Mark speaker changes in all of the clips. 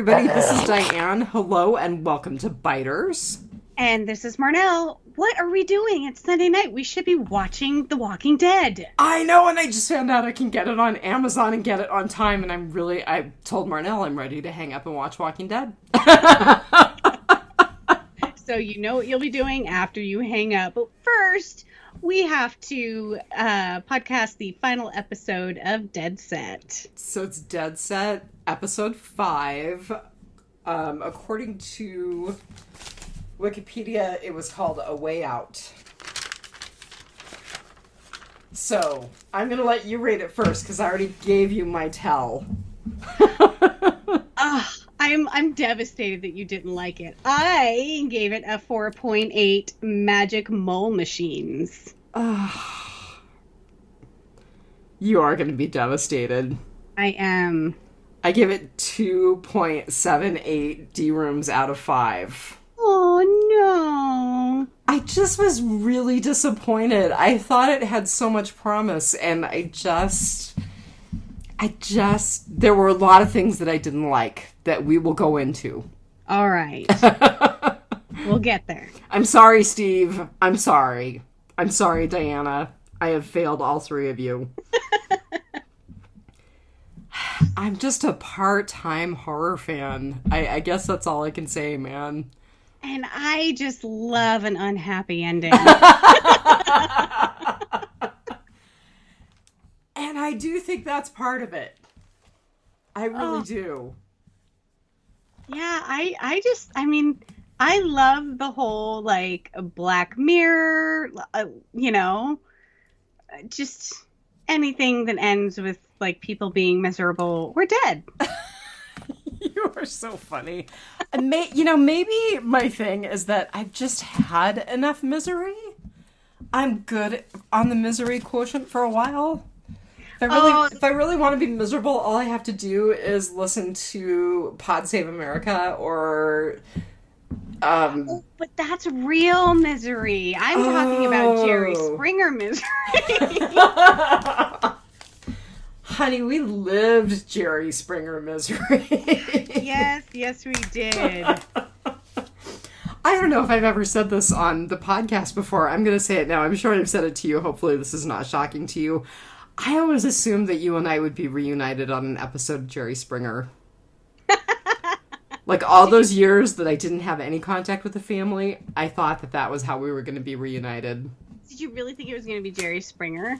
Speaker 1: everybody. This is Dianne. Hello, and welcome to Biters.
Speaker 2: And this is Marnell. What are we doing? It's Sunday night. We should be watching The Walking Dead.
Speaker 1: I know, and I just found out I can get it on Amazon and get it on time, and I told Marnell I'm ready to hang up and watch Walking Dead.
Speaker 2: So you know what you'll be doing after you hang up. But first, we have to podcast the final episode of Dead Set.
Speaker 1: So it's Dead Set, episode 5. According to Wikipedia, it was called A Way Out. So, I'm going to let you rate it first, because I already gave you my tell.
Speaker 2: I'm devastated that you didn't like it. I gave it a 4.8 Magic Mole Machines.
Speaker 1: You are going to be devastated.
Speaker 2: I am.
Speaker 1: I give it 2.78 D-rooms out of 5.
Speaker 2: Oh, no.
Speaker 1: I just was really disappointed. I thought it had so much promise, and there were a lot of things that I didn't like that we will go into.
Speaker 2: All right. We'll get there.
Speaker 1: I'm sorry, Steve. I'm sorry. I'm sorry, Diana. I have failed all three of you. I'm just a part-time horror fan. I guess that's all I can say, man.
Speaker 2: And I just love an unhappy ending.
Speaker 1: And I do think that's part of it. I really do.
Speaker 2: Yeah, I love the whole, like, Black Mirror, just anything that ends with, like, people being miserable. We're dead.
Speaker 1: You are so funny. Maybe my thing is that I've just had enough misery. I'm good on the misery quotient for a while. If I really want to be miserable, all I have to do is listen to Pod Save America or...
Speaker 2: but that's real misery. I'm talking about Jerry Springer misery.
Speaker 1: Honey, we lived Jerry Springer misery.
Speaker 2: Yes, we did.
Speaker 1: I don't know if I've ever said this on the podcast before. I'm going to say it now. I'm sure I've said it to you. Hopefully this is not shocking to you. I always assumed that you and I would be reunited on an episode of Jerry Springer. Like, all those years that I didn't have any contact with the family, I thought that was how we were going to be reunited.
Speaker 2: Did you really think it was going to be Jerry Springer?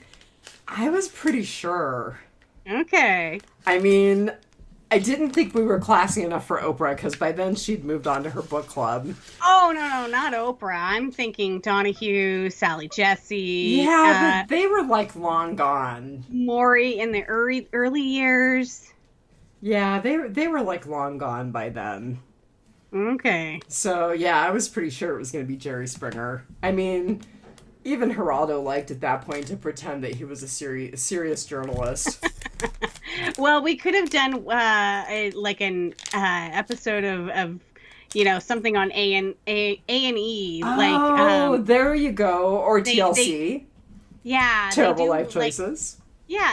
Speaker 1: I was pretty sure.
Speaker 2: Okay.
Speaker 1: I mean, I didn't think we were classy enough for Oprah, because by then she'd moved on to her book club.
Speaker 2: Oh, no, not Oprah. I'm thinking Donahue, Sally Jesse.
Speaker 1: Yeah, but they were, like, long gone.
Speaker 2: Maury in the early years.
Speaker 1: Yeah, they were, like, long gone by then.
Speaker 2: Okay.
Speaker 1: So, yeah, I was pretty sure it was going to be Jerry Springer. I mean, even Geraldo liked at that point to pretend that he was a serious journalist.
Speaker 2: Well, we could have done an episode of something on A&E.
Speaker 1: Oh, there you go. Or TLC.
Speaker 2: Yeah.
Speaker 1: Terrible Life Choices.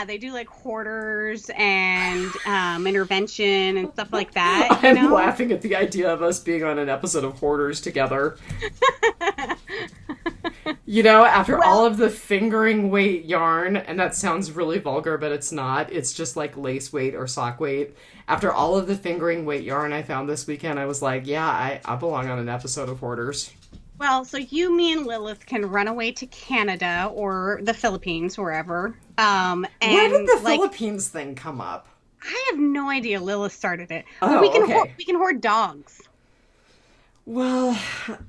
Speaker 2: They do like hoarders and intervention and stuff like that.
Speaker 1: I'm laughing at the idea of us being on an episode of Hoarders together. After all of the fingering weight yarn, and that sounds really vulgar, but it's not. It's just like lace weight or sock weight. After all of the fingering weight yarn I found this weekend, I was like, yeah, I belong on an episode of Hoarders.
Speaker 2: Well, so you, me, and Lilith can run away to Canada or the Philippines, wherever. Where
Speaker 1: did the Philippines thing come up?
Speaker 2: I have no idea. Lilith started it.
Speaker 1: Oh,
Speaker 2: we
Speaker 1: okay.
Speaker 2: We can hoard dogs.
Speaker 1: Well,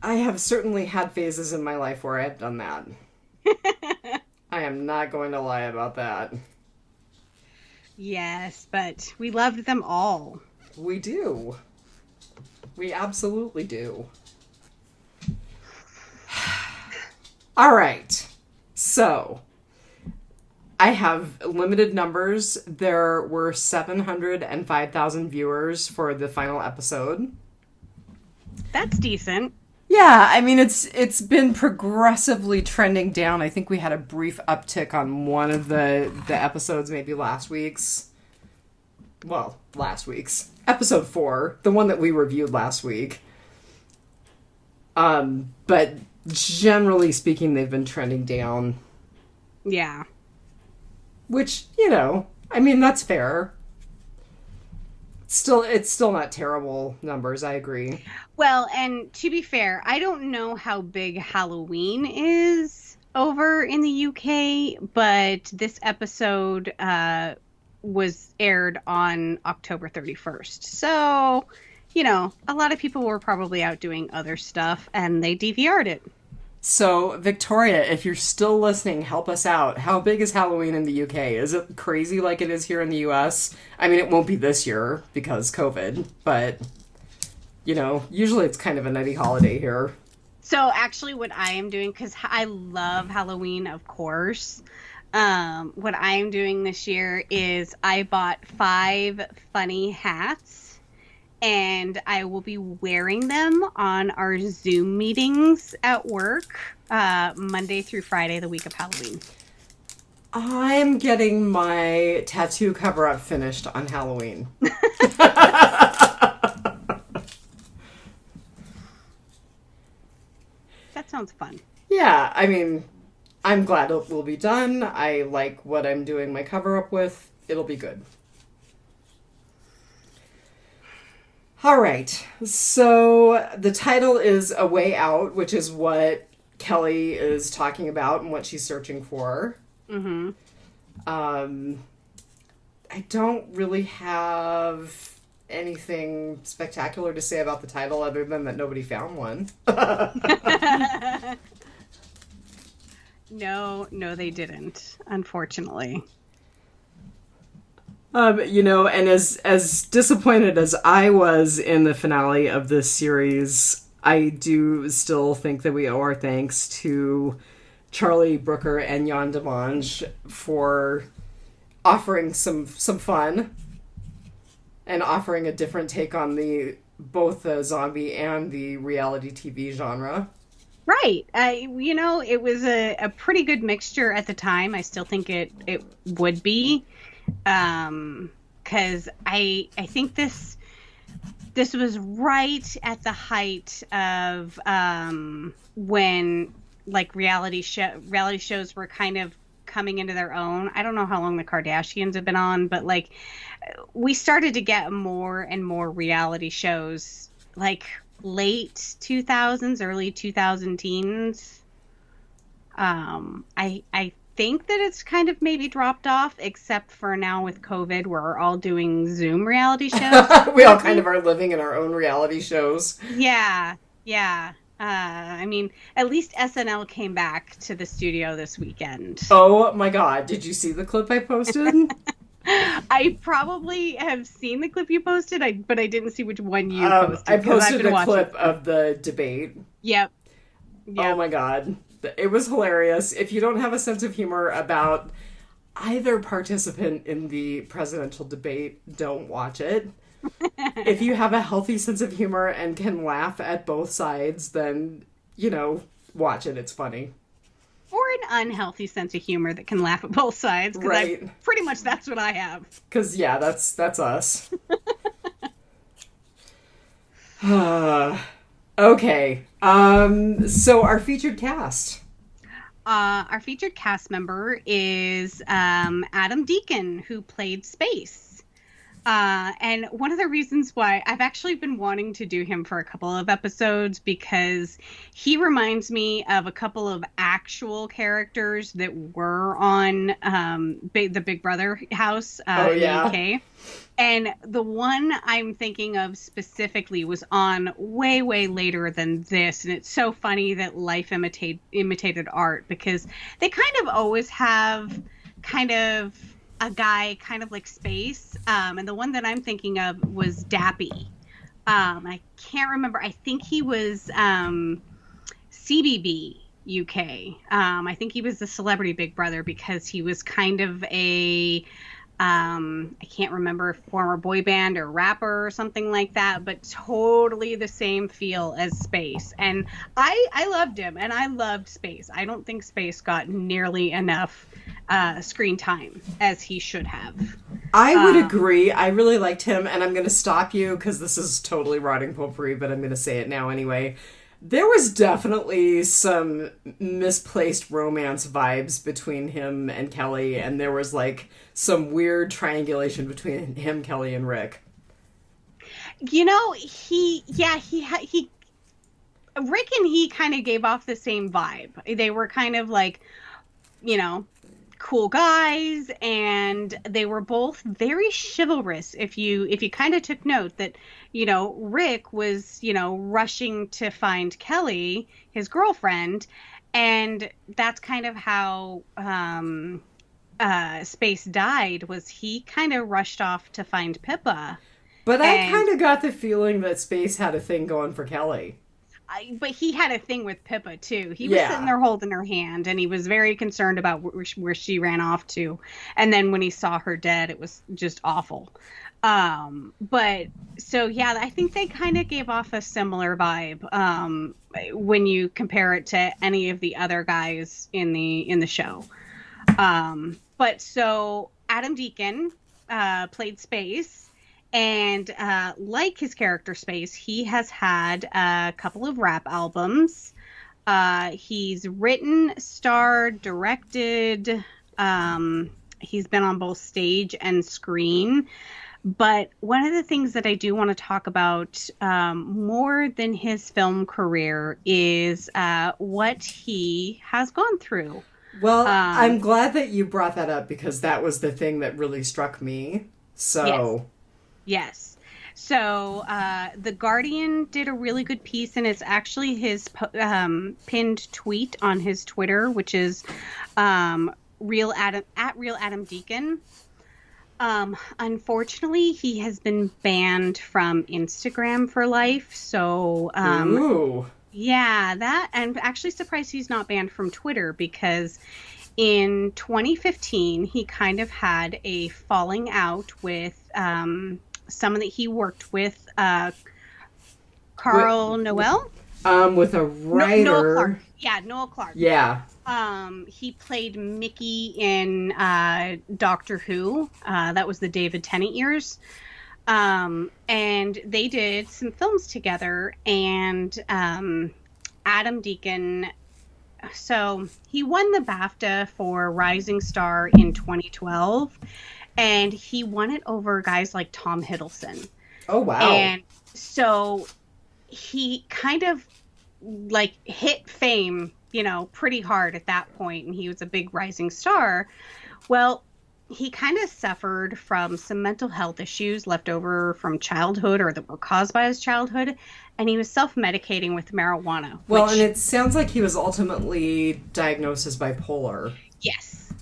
Speaker 1: I have certainly had phases in my life where I have done that. I am not going to lie about that.
Speaker 2: Yes, but we loved them all.
Speaker 1: We do. We absolutely do. All right. So, I have limited numbers. There were 705,000 viewers for the final episode.
Speaker 2: That's decent.
Speaker 1: Yeah, I mean, it's been progressively trending down. I think we had a brief uptick on one of the episodes, maybe last week's. Well, last week's. episode 4, the one that we reviewed last week. But generally speaking, they've been trending down.
Speaker 2: Yeah.
Speaker 1: Which, you know, I mean, that's fair. It's still not terrible numbers, I agree.
Speaker 2: Well, and to be fair, I don't know how big Halloween is over in the UK, but this episode was aired on October 31st. So, you know, a lot of people were probably out doing other stuff, and they DVR'd it.
Speaker 1: So, Victoria, if you're still listening, help us out. How big is Halloween in the UK? Is it crazy like it is here in the US? I mean, it won't be this year because COVID, but, you know, usually it's kind of a nutty holiday here.
Speaker 2: So, actually, what I am doing, because I love Halloween, of course, what I am doing this year is I bought 5 funny hats. And I will be wearing them on our Zoom meetings at work, Monday through Friday, the week of Halloween.
Speaker 1: I'm getting my tattoo cover-up finished on Halloween.
Speaker 2: That sounds fun.
Speaker 1: Yeah, I mean, I'm glad it will be done. I like what I'm doing my cover-up with. It'll be good. All right, so the title is A Way Out, which is what Kelly is talking about and what she's searching for.
Speaker 2: Mm-hmm.
Speaker 1: I don't really have anything spectacular to say about the title other than that nobody found one.
Speaker 2: No, they didn't, unfortunately.
Speaker 1: You know, and as disappointed as I was in the finale of this series, I do still think that we owe our thanks to Charlie Brooker and Jan Demange for offering some fun and offering a different take on both the zombie and the reality TV genre.
Speaker 2: Right. You know, it was a pretty good mixture at the time. I still think it would be. Because I think this was right at the height of when like reality shows were kind of coming into their own. I don't know how long the Kardashians have been on, but like we started to get more and more reality shows like late 2000s, early 2000 teens. I think that it's kind of maybe dropped off, except for now with COVID, we're all doing Zoom reality shows.
Speaker 1: We all kind of are living in our own reality shows.
Speaker 2: Yeah. I mean, at least SNL came back to the studio this weekend.
Speaker 1: Oh my God. Did you see the clip I posted?
Speaker 2: I probably have seen the clip you posted, but I didn't see which one you posted.
Speaker 1: I posted a clip of the debate.
Speaker 2: Yep.
Speaker 1: Oh my God. It was hilarious. If you don't have a sense of humor about either participant in the presidential debate, don't watch it. If you have a healthy sense of humor and can laugh at both sides, then, you know, watch it. It's funny.
Speaker 2: Or an unhealthy sense of humor that can laugh at both sides.
Speaker 1: Right.
Speaker 2: Pretty much that's what I have.
Speaker 1: Because, yeah, that's us. Okay. So our featured cast.
Speaker 2: Our featured cast member is Adam Deacon, who played Space. And one of the reasons why I've actually been wanting to do him for a couple of episodes, because he reminds me of a couple of actual characters that were on the Big Brother house in the UK. And the one I'm thinking of specifically was on way, way later than this. And it's so funny that life imitated art, because they kind of always have kind of a guy kind of like Space. And the one that I'm thinking of was Dappy. I can't remember. I think he was CBB UK. I think he was the Celebrity Big Brother, because he was kind of a... I can't remember, former boy band or rapper or something like that, but totally the same feel as Space. And I loved him, and I loved Space. I don't think Space got nearly enough screen time as he should have.
Speaker 1: I would agree. I really liked him, and I'm going to stop you because this is totally rotting potpourri, but I'm going to say it now anyway. There was definitely some misplaced romance vibes between him and Kelly, and there was like some weird triangulation between him, Kelly, and Rick.
Speaker 2: You know, he Rick and he kind of gave off the same vibe. They were kind of like, you know, cool guys, and they were both very chivalrous. If you kind of took note that, you know, Rick was, you know, rushing to find Kelly, his girlfriend, and that's kind of how Space died, was he kind of rushed off to find Pippa.
Speaker 1: But I kind of got the feeling that Space had a thing going for Kelly.
Speaker 2: But he had a thing with Pippa too. He was sitting there holding her hand, and he was very concerned about where she ran off to. And then when he saw her dead, it was just awful. But so yeah, I think they kind of gave off a similar vibe when you compare it to any of the other guys in the show. But so Adam Deacon played Space. And like his character Space, he has had a couple of rap albums. He's written, starred, directed. He's been on both stage and screen. But one of the things that I do want to talk about more than his film career is what he has gone through.
Speaker 1: Well, I'm glad that you brought that up, because that was the thing that really struck me. So...
Speaker 2: Yes. So The Guardian did a really good piece, and it's actually his pinned tweet on his Twitter, which is Real Adam Deacon. Unfortunately, he has been banned from Instagram for life. So yeah, that, and actually surprised he's not banned from Twitter, because in 2015 he kind of had a falling out with someone that he worked with, Carl Noel.
Speaker 1: With a writer.
Speaker 2: Noel Clark. Yeah, Noel Clark.
Speaker 1: Yeah.
Speaker 2: He played Mickey in Doctor Who. That was the David Tennant years. And they did some films together, and Adam Deacon, so he won the BAFTA for Rising Star in 2012. And he won it over guys like Tom Hiddleston.
Speaker 1: Oh, wow.
Speaker 2: And so he kind of like hit fame, you know, pretty hard at that point, and he was a big rising star. Well, he kind of suffered from some mental health issues left over from childhood, or that were caused by his childhood, and he was self-medicating with marijuana.
Speaker 1: Well, and it sounds like he was ultimately diagnosed as bipolar.
Speaker 2: Yes.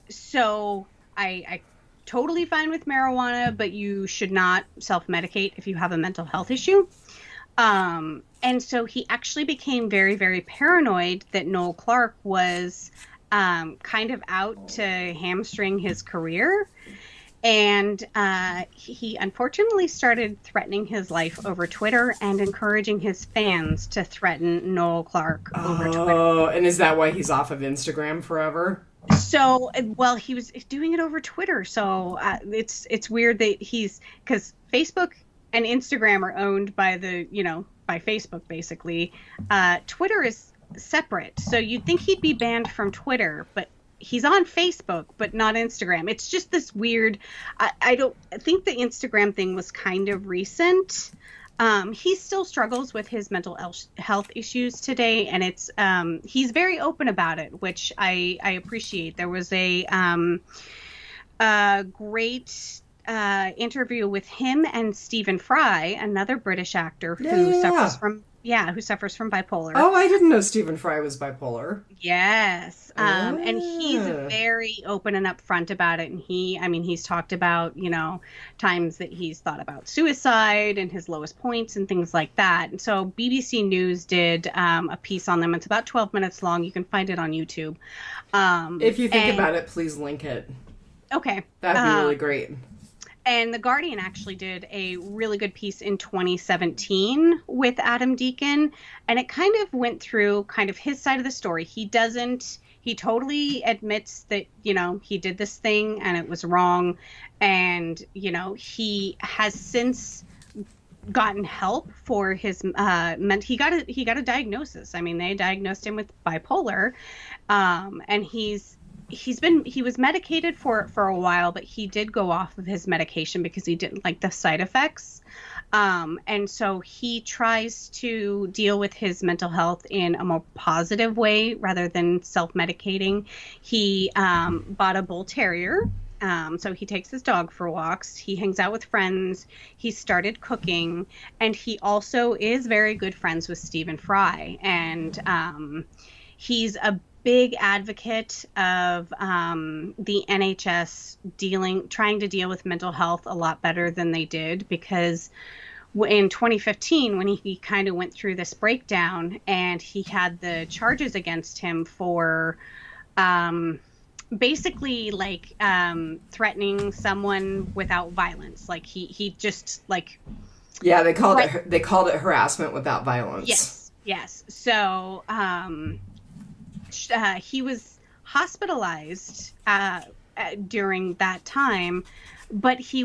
Speaker 2: So... I totally fine with marijuana, but you should not self-medicate if you have a mental health issue. And so he actually became very, very paranoid that Noel Clark was kind of out to hamstring his career. And he unfortunately started threatening his life over Twitter and encouraging his fans to threaten Noel Clark over Twitter.
Speaker 1: Oh, and is that why he's off of Instagram forever?
Speaker 2: So, well, he was doing it over Twitter. So it's weird that because Facebook and Instagram are owned by by Facebook, basically. Twitter is separate. So you'd think he'd be banned from Twitter, but he's on Facebook, but not Instagram. It's just this weird, I think the Instagram thing was kind of recent. He still struggles with his mental health issues today, and it's he's very open about it, which I appreciate. There was a great interview with him and Stephen Fry, another British actor who suffers from bipolar.
Speaker 1: Oh, I didn't know Stephen Fry was bipolar.
Speaker 2: Yes. And he's very open and upfront about it. And he's talked about, times that he's thought about suicide and his lowest points and things like that. And so BBC News did a piece on them. It's about 12 minutes long. You can find it on YouTube.
Speaker 1: If you think about it, please link it.
Speaker 2: Okay.
Speaker 1: That'd be really great.
Speaker 2: And The Guardian actually did a really good piece in 2017 with Adam Deacon, and it kind of went through kind of his side of the story. He doesn't he totally admits that, you know, he did this thing and it was wrong. And, you know, he has since gotten help for his he got a diagnosis. I mean, they diagnosed him with bipolar, and he was medicated for a while, but he did go off of his medication because he didn't like the side effects. And so he tries to deal with his mental health in a more positive way rather than self-medicating. He bought a bull terrier. So he takes his dog for walks. He hangs out with friends. He started cooking. And he also is very good friends with Stephen Fry. And he's a big advocate of the NHS trying to deal with mental health a lot better than they did, because in 2015, when he kind of went through this breakdown and he had the charges against him for basically like threatening someone without violence. Like he just like,
Speaker 1: yeah, they called it harassment without violence.
Speaker 2: Yes. So he was hospitalized during that time, but he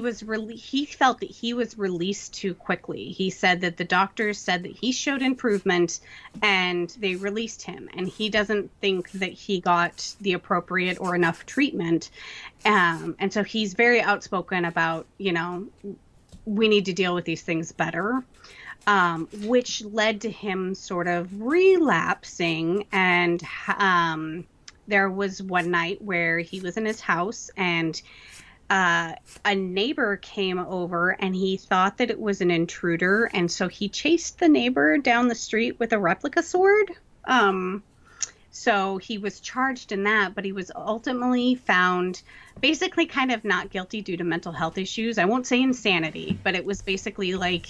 Speaker 2: felt that he was released too quickly. He said that the doctors said that he showed improvement and they released him, and he doesn't think that he got the appropriate or enough treatment. And so he's very outspoken about, you know, we need to deal with these things better. Which led to him sort of relapsing. And there was one night where he was in his house and a neighbor came over and he thought that it was an intruder. And so he chased the neighbor down the street with a replica sword. So he was charged in that, but he was ultimately found basically kind of not guilty due to mental health issues. I won't say insanity, but it was basically like,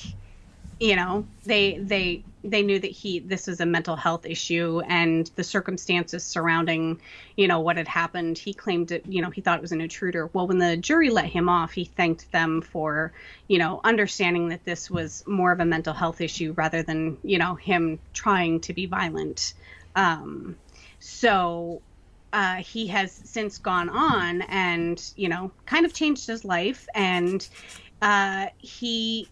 Speaker 2: you know, they knew that this was a mental health issue, and the circumstances surrounding, you know, what had happened, he claimed it, you know, he thought it was an intruder. Well, when the jury let him off, he thanked them for, you know, understanding that this was more of a mental health issue rather than, you know, him trying to be violent. So he has since gone on and, you know, kind of changed his life, and he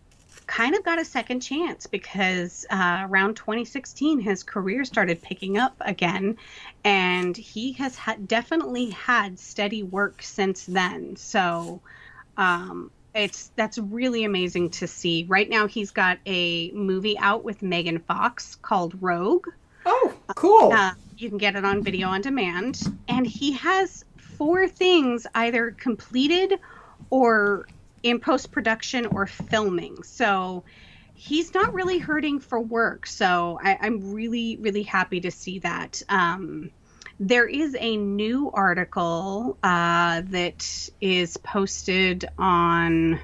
Speaker 2: kind of got a second chance because around 2016 his career started picking up again, and he has definitely had steady work since then. So that's really amazing to see. Right now he's got a movie out with Megan Fox called Rogue.
Speaker 1: Oh, cool.
Speaker 2: You can get it on video on demand, and he has 4 things either completed or in post-production or filming. So he's not really hurting for work. So I'm really, really happy to see that. There is a new article that is posted on,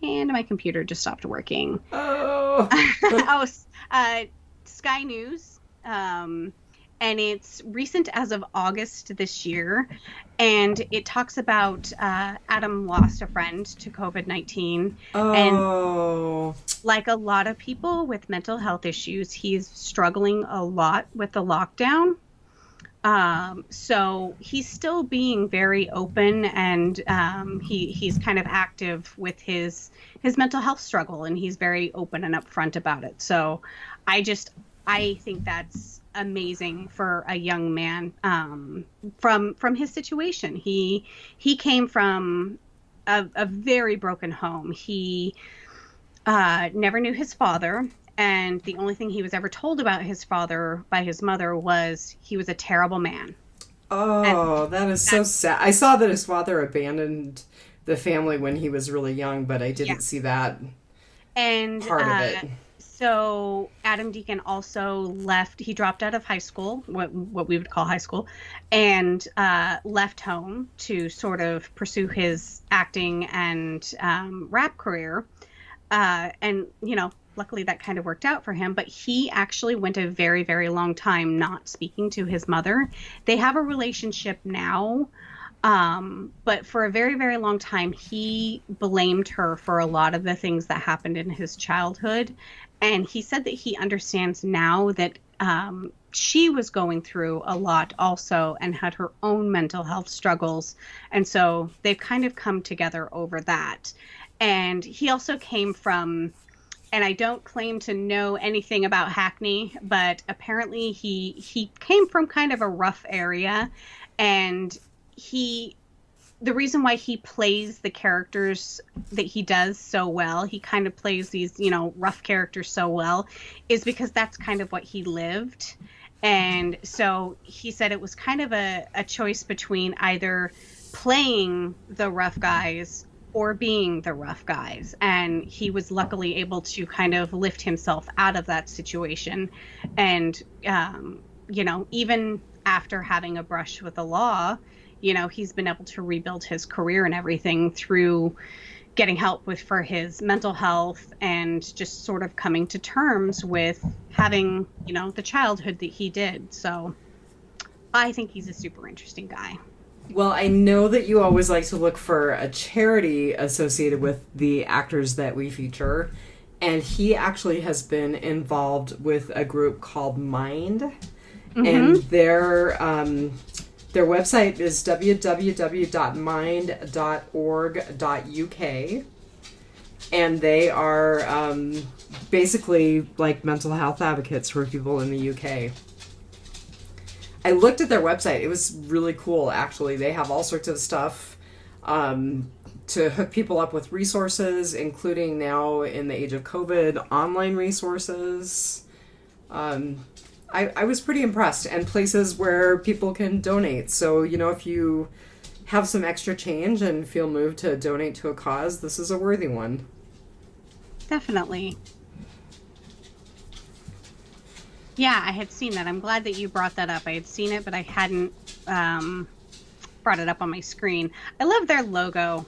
Speaker 2: and my computer just stopped working. Sky News. And it's recent as of August this year. And it talks about Adam lost a friend to COVID-19.
Speaker 1: Oh.
Speaker 2: And like a lot of people with mental health issues, he's struggling a lot with the lockdown. So he's still being very open, and he's kind of active with his mental health struggle, and he's very open and upfront about it. So I think that's amazing for a young man from his situation. He came from a very broken home. He never knew his father, and the only thing he was ever told about his father by his mother was he was a terrible man.
Speaker 1: Oh, that is so sad. I saw that his father abandoned the family when he was really young, but I didn't see that part of it.
Speaker 2: So Adam Deacon also left. He dropped out of high school, what we would call high school, and left home to sort of pursue his acting and rap career. And, you know, luckily that kind of worked out for him. But he actually went a very, very long time not speaking to his mother. They have a relationship now. But for a very, very long time, he blamed her for a lot of the things that happened in his childhood. And he said that he understands now that she was going through a lot also and had her own mental health struggles. And so they've kind of come together over that. And he also came from, and I don't claim to know anything about Hackney, but apparently he came from kind of a rough area. And the reason why he plays the characters that he does so well, he kind of plays these, rough characters so well, is because that's kind of what he lived. And so he said it was kind of a choice between either playing the rough guys or being the rough guys. And he was luckily able to kind of lift himself out of that situation. And, even after having a brush with the law, he's been able to rebuild his career and everything through getting help for his mental health and just sort of coming to terms with having, the childhood that he did. So I think he's a super interesting guy.
Speaker 1: Well, I know that you always like to look for a charity associated with the actors that we feature. And he actually has been involved with a group called Mind. Mm-hmm. And their website is www.mind.org.uk, and they are basically like mental health advocates for people in the UK. I looked at their website. It was really cool, actually. They have all sorts of stuff to hook people up with resources, including now in the age of COVID, online resources. I was pretty impressed, and places where people can donate. So, if you have some extra change and feel moved to donate to a cause, this is a worthy one.
Speaker 2: Definitely. Yeah, I had seen that. I'm glad that you brought that up. I had seen it, but I hadn't brought it up on my screen. I love their logo.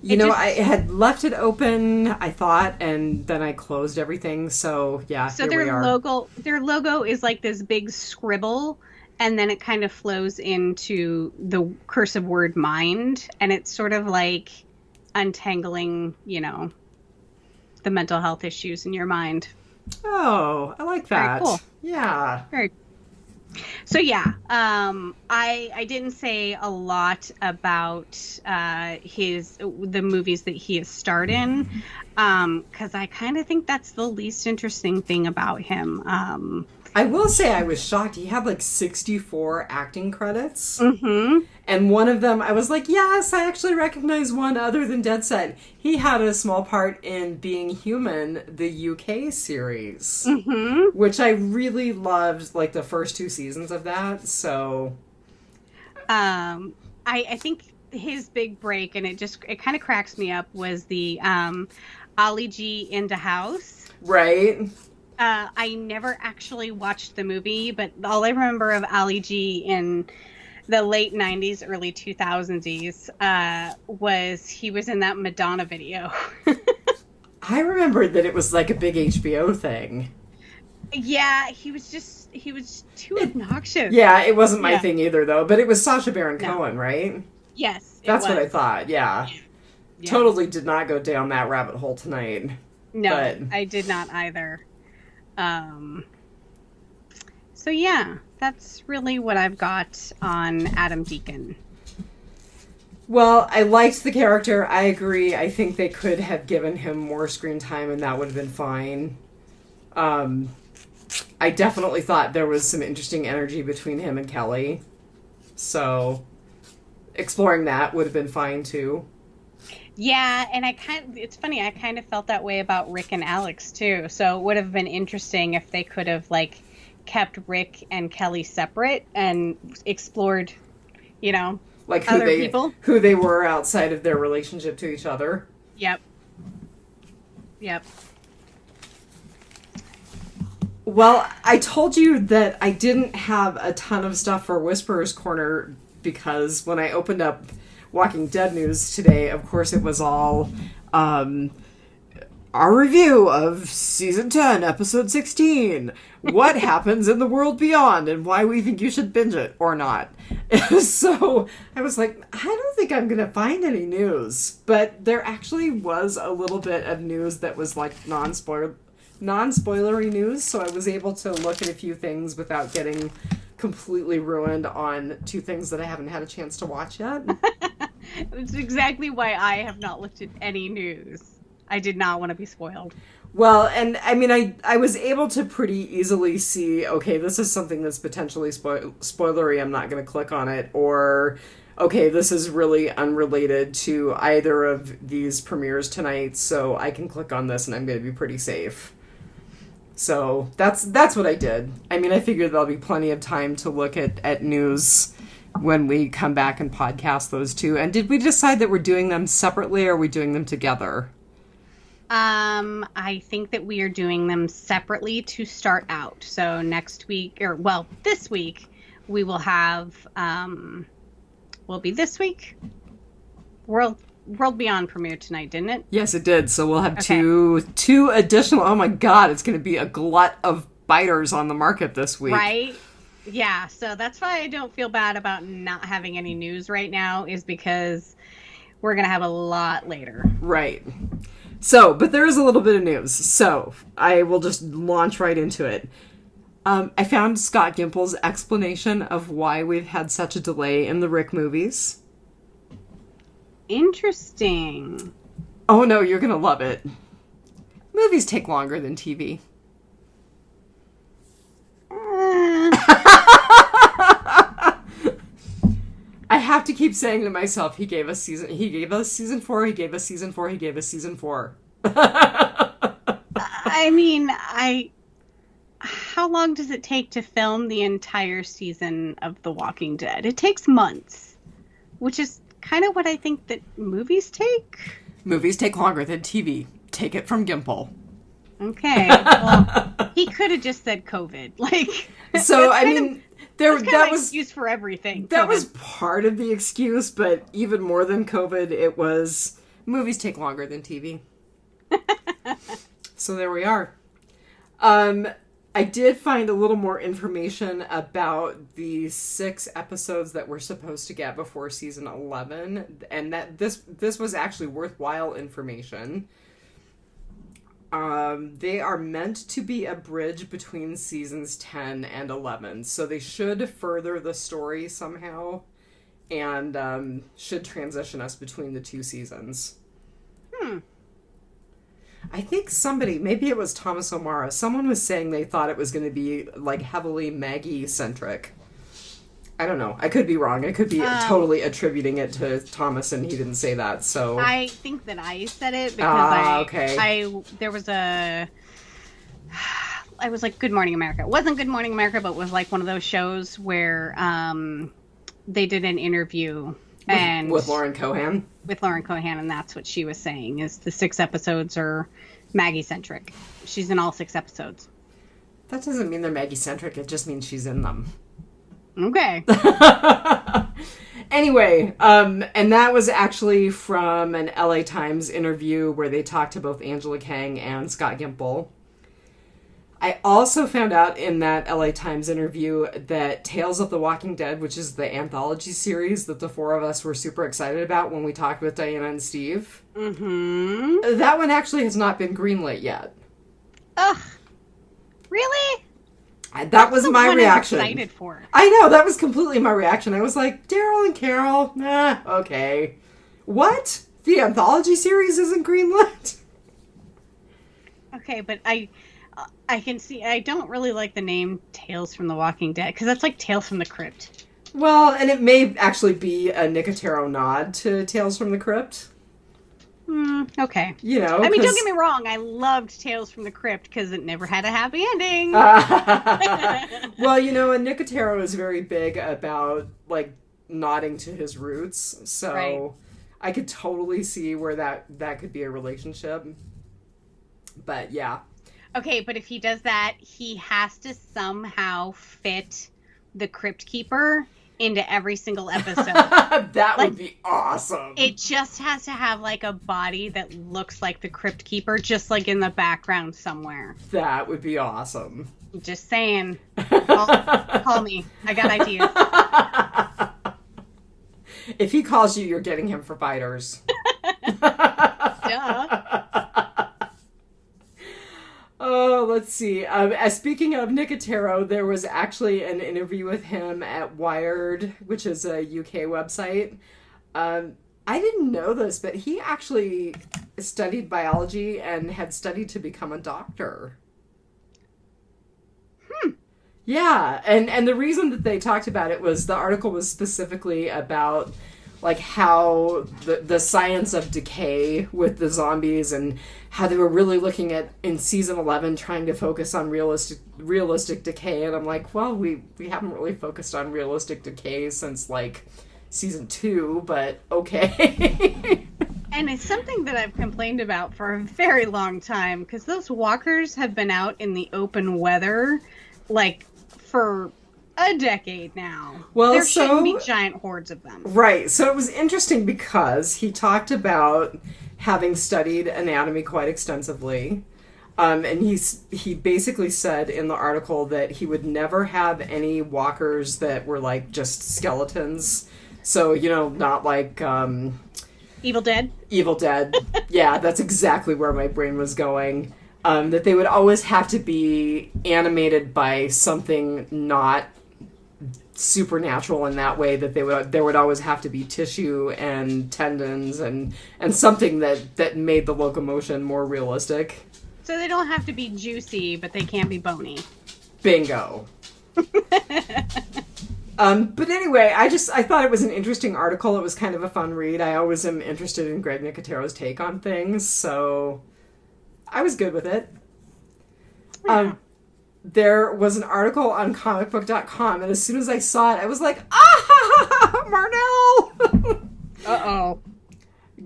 Speaker 2: I had left it open, I thought, and then I closed everything. So yeah, so here we are. Their logo is like this big scribble, and then it kind of flows into the cursive word mind, and it's sort of like untangling, the mental health issues in your mind.
Speaker 1: Oh, I like that.
Speaker 2: Very cool.
Speaker 1: Yeah.
Speaker 2: Very. So yeah, I didn't say a lot about the movies that he has starred in, because I kind of think that's the least interesting thing about him.
Speaker 1: I will say I was shocked. He had like 64 acting credits.
Speaker 2: Mm-hmm.
Speaker 1: And one of them, I was like, yes, I actually recognize one other than Dead Set. He had a small part in Being Human, the UK series,
Speaker 2: mm-hmm.
Speaker 1: which I really loved, like the first 2 seasons of that. So,
Speaker 2: I think his big break, and it kind of cracks me up, was the Ali G into House.
Speaker 1: Right.
Speaker 2: I never actually watched the movie, but all I remember of Ali G in the late 90s, early 2000s was he was in that Madonna video.
Speaker 1: I remembered that it was like a big HBO thing.
Speaker 2: Yeah, he was too obnoxious.
Speaker 1: Yeah, it wasn't my thing either, though. But it was Sacha Baron Cohen, right?
Speaker 2: Yes,
Speaker 1: That's what I thought, yeah. Totally did not go down that rabbit hole tonight.
Speaker 2: No, but I did not either. So yeah, that's really what I've got on Adam Deacon.
Speaker 1: Well, I liked the character. I agree. I think they could have given him more screen time and that would have been fine. I definitely thought there was some interesting energy between him and Kelly. So exploring that would have been fine too.
Speaker 2: Yeah, and it's funny, I kind of felt that way about Rick and Alex too. So it would have been interesting if they could have kept Rick and Kelly separate and explored,
Speaker 1: like who they were outside of their relationship to each other.
Speaker 2: Yep.
Speaker 1: Well, I told you that I didn't have a ton of stuff for Whisperer's Corner because when I opened up Walking Dead news today, of course it was all our review of Season 10, Episode 16. What happens in the world beyond and why we think you should binge it or not. So I was like, I don't think I'm going to find any news. But there actually was a little bit of news that was like non-spoilery news, so I was able to look at a few things without getting completely ruined on 2 things that I haven't had a chance to watch yet.
Speaker 2: That's exactly why I have not looked at any news. I did not want to be spoiled.
Speaker 1: Well, and I mean, I was able to pretty easily see, okay, this is something that's potentially spoilery, I'm not going to click on it, or, okay, this is really unrelated to either of these premieres tonight, so I can click on this and I'm going to be pretty safe. So that's what I did. I mean, I figured there'll be plenty of time to look at news when we come back and podcast those 2. And did we decide that we're doing them separately, or are we doing them together?
Speaker 2: I think that we are doing them separately to start out. So next week, or well, this week, we will have, will be this week? World Beyond premiered tonight, didn't it?
Speaker 1: Yes, it did. So we'll have two additional. Oh my God, it's going to be a glut of biters on the market this week.
Speaker 2: Right? Yeah. So that's why I don't feel bad about not having any news right now, is because we're going to have a lot later.
Speaker 1: Right. So, but there is a little bit of news. So I will just launch right into it. I found Scott Gimple's explanation of why we've had such a delay in the Rick movies.
Speaker 2: Interesting.
Speaker 1: Oh no, you're gonna love it. Movies take longer than TV. I have to keep saying to myself, he gave us season 4, he gave us season 4, he gave us season 4.
Speaker 2: I mean, how long does it take to film the entire season of The Walking Dead? It takes months, which is kind of what I think that movies take.
Speaker 1: Movies take longer than TV. Take it from Gimple.
Speaker 2: Okay. Well, he could have just said COVID. Like,
Speaker 1: so I mean,
Speaker 2: that was excuse for everything.
Speaker 1: That
Speaker 2: COVID.
Speaker 1: was part of the excuse, but even more than COVID, it was movies take longer than TV. So there we are. I did find a little more information about the 6 episodes that we're supposed to get before season 11, and that this was actually worthwhile information. They are meant to be a bridge between seasons 10 and 11, so they should further the story somehow, and should transition us between the 2 seasons. I think maybe it was Thomas O'Mara, someone was saying they thought it was going to be, like, heavily Maggie-centric. I don't know. I could be wrong. I could be totally attributing it to Thomas, and he didn't say that, so...
Speaker 2: I think that I said it because there was I was like, Good Morning America. It wasn't Good Morning America, but it was like one of those shows where they did an interview...
Speaker 1: With Lauren Cohan?
Speaker 2: With Lauren Cohan, and that's what she was saying, is the 6 episodes are Maggie-centric. She's in all 6 episodes.
Speaker 1: That doesn't mean they're Maggie-centric, it just means she's in them.
Speaker 2: Okay.
Speaker 1: Anyway, and that was actually from an LA Times interview where they talked to both Angela Kang and Scott Gimple. I also found out in that LA Times interview that Tales of the Walking Dead, which is the anthology series that the 4 of us were super excited about when we talked with Dianne and Steve, that one actually has not been greenlit yet.
Speaker 2: Ugh. Really?
Speaker 1: That was my reaction.
Speaker 2: I'm excited for.
Speaker 1: I know, that was completely my reaction. I was like, Daryl and Carol, okay. What? The anthology series isn't greenlit?
Speaker 2: Okay, but I can see, I don't really like the name Tales from the Walking Dead, because that's like Tales from the Crypt.
Speaker 1: Well, and it may actually be a Nicotero nod to Tales from the Crypt.
Speaker 2: Okay.
Speaker 1: You know,
Speaker 2: I mean, don't get me wrong, I loved Tales from the Crypt, because it never had a happy ending.
Speaker 1: Well, you know, and Nicotero is very big about, like, nodding to his roots, so right. I could totally see where that could be a relationship. But, yeah.
Speaker 2: Okay, but if he does that, he has to somehow fit the Crypt Keeper into every single episode.
Speaker 1: That would be awesome.
Speaker 2: It just has to have, like, a body that looks like the Crypt Keeper, just, like, in the background somewhere.
Speaker 1: That would be awesome.
Speaker 2: Just saying. Call me. I got ideas.
Speaker 1: If he calls you, you're getting him for biters.
Speaker 2: Duh.
Speaker 1: let's see. Speaking of Nicotero, there was actually an interview with him at Wired, which is a UK website. I didn't know this, but he actually studied biology and had studied to become a doctor. Yeah, and the reason that they talked about it was the article was specifically about like how the science of decay with the zombies and how they were really looking at in season 11 trying to focus on realistic decay, and I'm like, well, we haven't really focused on realistic decay since like season 2, but okay.
Speaker 2: And it's something that I've complained about for a very long time, because those walkers have been out in the open weather like for a decade now.
Speaker 1: Well,
Speaker 2: there shouldn't be giant hordes of them.
Speaker 1: Right. So it was interesting because he talked about having studied anatomy quite extensively. And he basically said in the article that he would never have any walkers that were like just skeletons. So, not like
Speaker 2: Evil Dead?
Speaker 1: Evil Dead. Yeah, that's exactly where my brain was going. That they would always have to be animated by something not supernatural in that way, that there would always have to be tissue and tendons and something that made the locomotion more realistic.
Speaker 2: So they don't have to be juicy, but they can be bony.
Speaker 1: Bingo. But anyway, I thought it was an interesting article. It was kind of a fun read. I always am interested in Greg Nicotero's take on things, so I was good with it.
Speaker 2: Yeah.
Speaker 1: There was an article on comicbook.com, and as soon as I saw it, I was like, ah, Marnell!
Speaker 2: Uh-oh.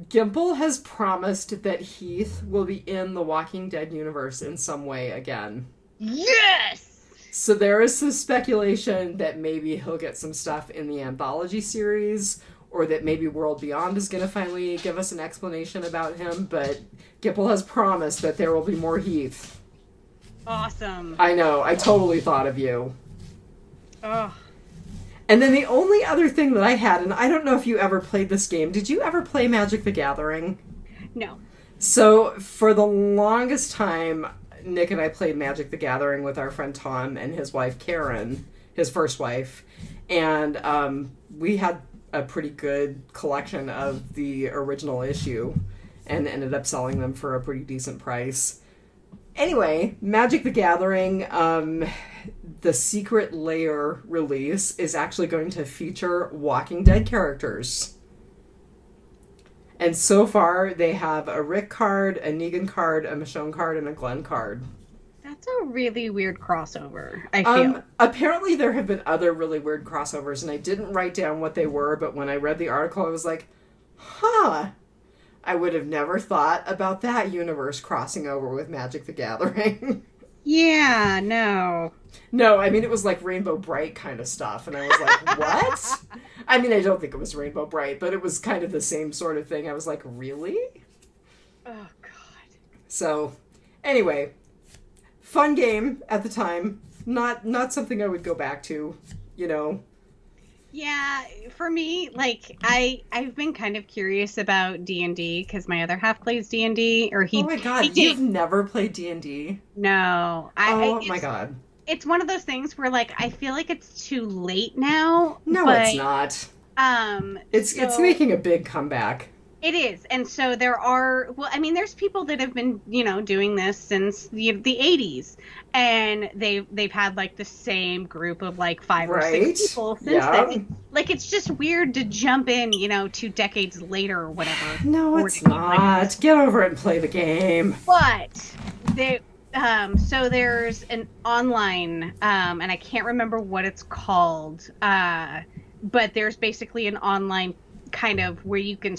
Speaker 1: Gimple has promised that Heath will be in the Walking Dead universe in some way again.
Speaker 2: Yes!
Speaker 1: So there is some speculation that maybe he'll get some stuff in the anthology series, or that maybe World Beyond is going to finally give us an explanation about him, but Gimple has promised that there will be more Heath.
Speaker 2: Awesome.
Speaker 1: I know, I totally thought of you.
Speaker 2: Ugh.
Speaker 1: And then the only other thing that I had, and I don't know if you ever played this game, did you ever play Magic the Gathering?
Speaker 2: No.
Speaker 1: So, for the longest time, Nick and I played Magic the Gathering with our friend Tom and his wife Karen, his first wife, and we had a pretty good collection of the original issue and ended up selling them for a pretty decent price. Anyway, Magic the Gathering, the Secret Lair release is actually going to feature Walking Dead characters. And so far, they have a Rick card, a Negan card, a Michonne card, and a Glenn card.
Speaker 2: That's a really weird crossover, I feel.
Speaker 1: Apparently, there have been other really weird crossovers, and I didn't write down what they were, but when I read the article, I was like, huh. I would have never thought about that universe crossing over with Magic the Gathering.
Speaker 2: Yeah, no.
Speaker 1: No, I mean, it was like Rainbow Bright kind of stuff, and I was like, what? I mean, I don't think it was Rainbow Bright, but it was kind of the same sort of thing. I was like, really?
Speaker 2: Oh, God.
Speaker 1: So, anyway, fun game at the time. Not something I would go back to,
Speaker 2: Yeah, for me, like, I've been kind of curious about D&D, because my other half plays D&D, or he...
Speaker 1: Oh my god, you've never played D&D?
Speaker 2: No.
Speaker 1: My god.
Speaker 2: It's one of those things where, like, I feel like it's too late now.
Speaker 1: No,
Speaker 2: but,
Speaker 1: it's not. It's making a big comeback.
Speaker 2: It is. And so there are, well, I mean, there's people that have been, doing this since the 80s. And they've had, like, the same group of, like, 5 or 6 people since then. Like, it's just weird to jump in, 2 decades later or whatever.
Speaker 1: No, it's not. Get over it and play the game.
Speaker 2: But so there's an online, and I can't remember what it's called, but there's basically an online kind of where you can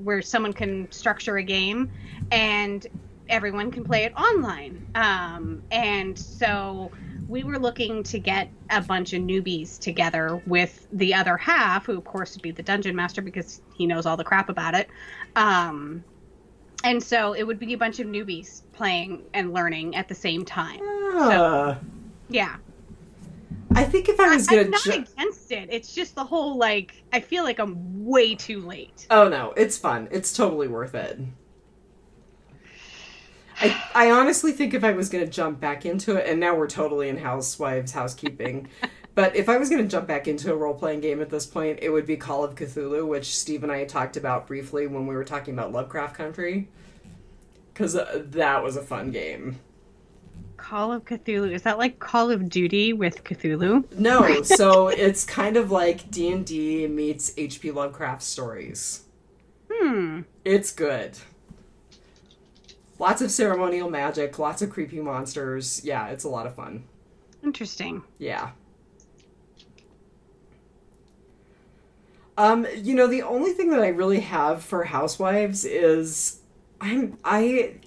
Speaker 2: where someone can structure a game and everyone can play it online. And so we were looking to get a bunch of newbies together with the other half, who of course would be the dungeon master because he knows all the crap about it. And so it would be a bunch of newbies playing and learning at the same time. So, yeah.
Speaker 1: I think if I was going
Speaker 2: to... I'm not against it. It's just the whole, like, I feel like I'm way too late.
Speaker 1: Oh, no. It's fun. It's totally worth it. I honestly think if I was going to jump back into it, and now we're totally in Housewives housekeeping, but if I was going to jump back into a role-playing game at this point, it would be Call of Cthulhu, which Steve and I talked about briefly when we were talking about Lovecraft Country, because that was a fun game.
Speaker 2: Call of Cthulhu. Is that like Call of Duty with Cthulhu?
Speaker 1: No, so it's kind of like D&D meets H.P. Lovecraft stories. It's good. Lots of ceremonial magic, lots of creepy monsters. Yeah, it's a lot of fun.
Speaker 2: Interesting.
Speaker 1: Yeah. The only thing that I really have for Housewives is and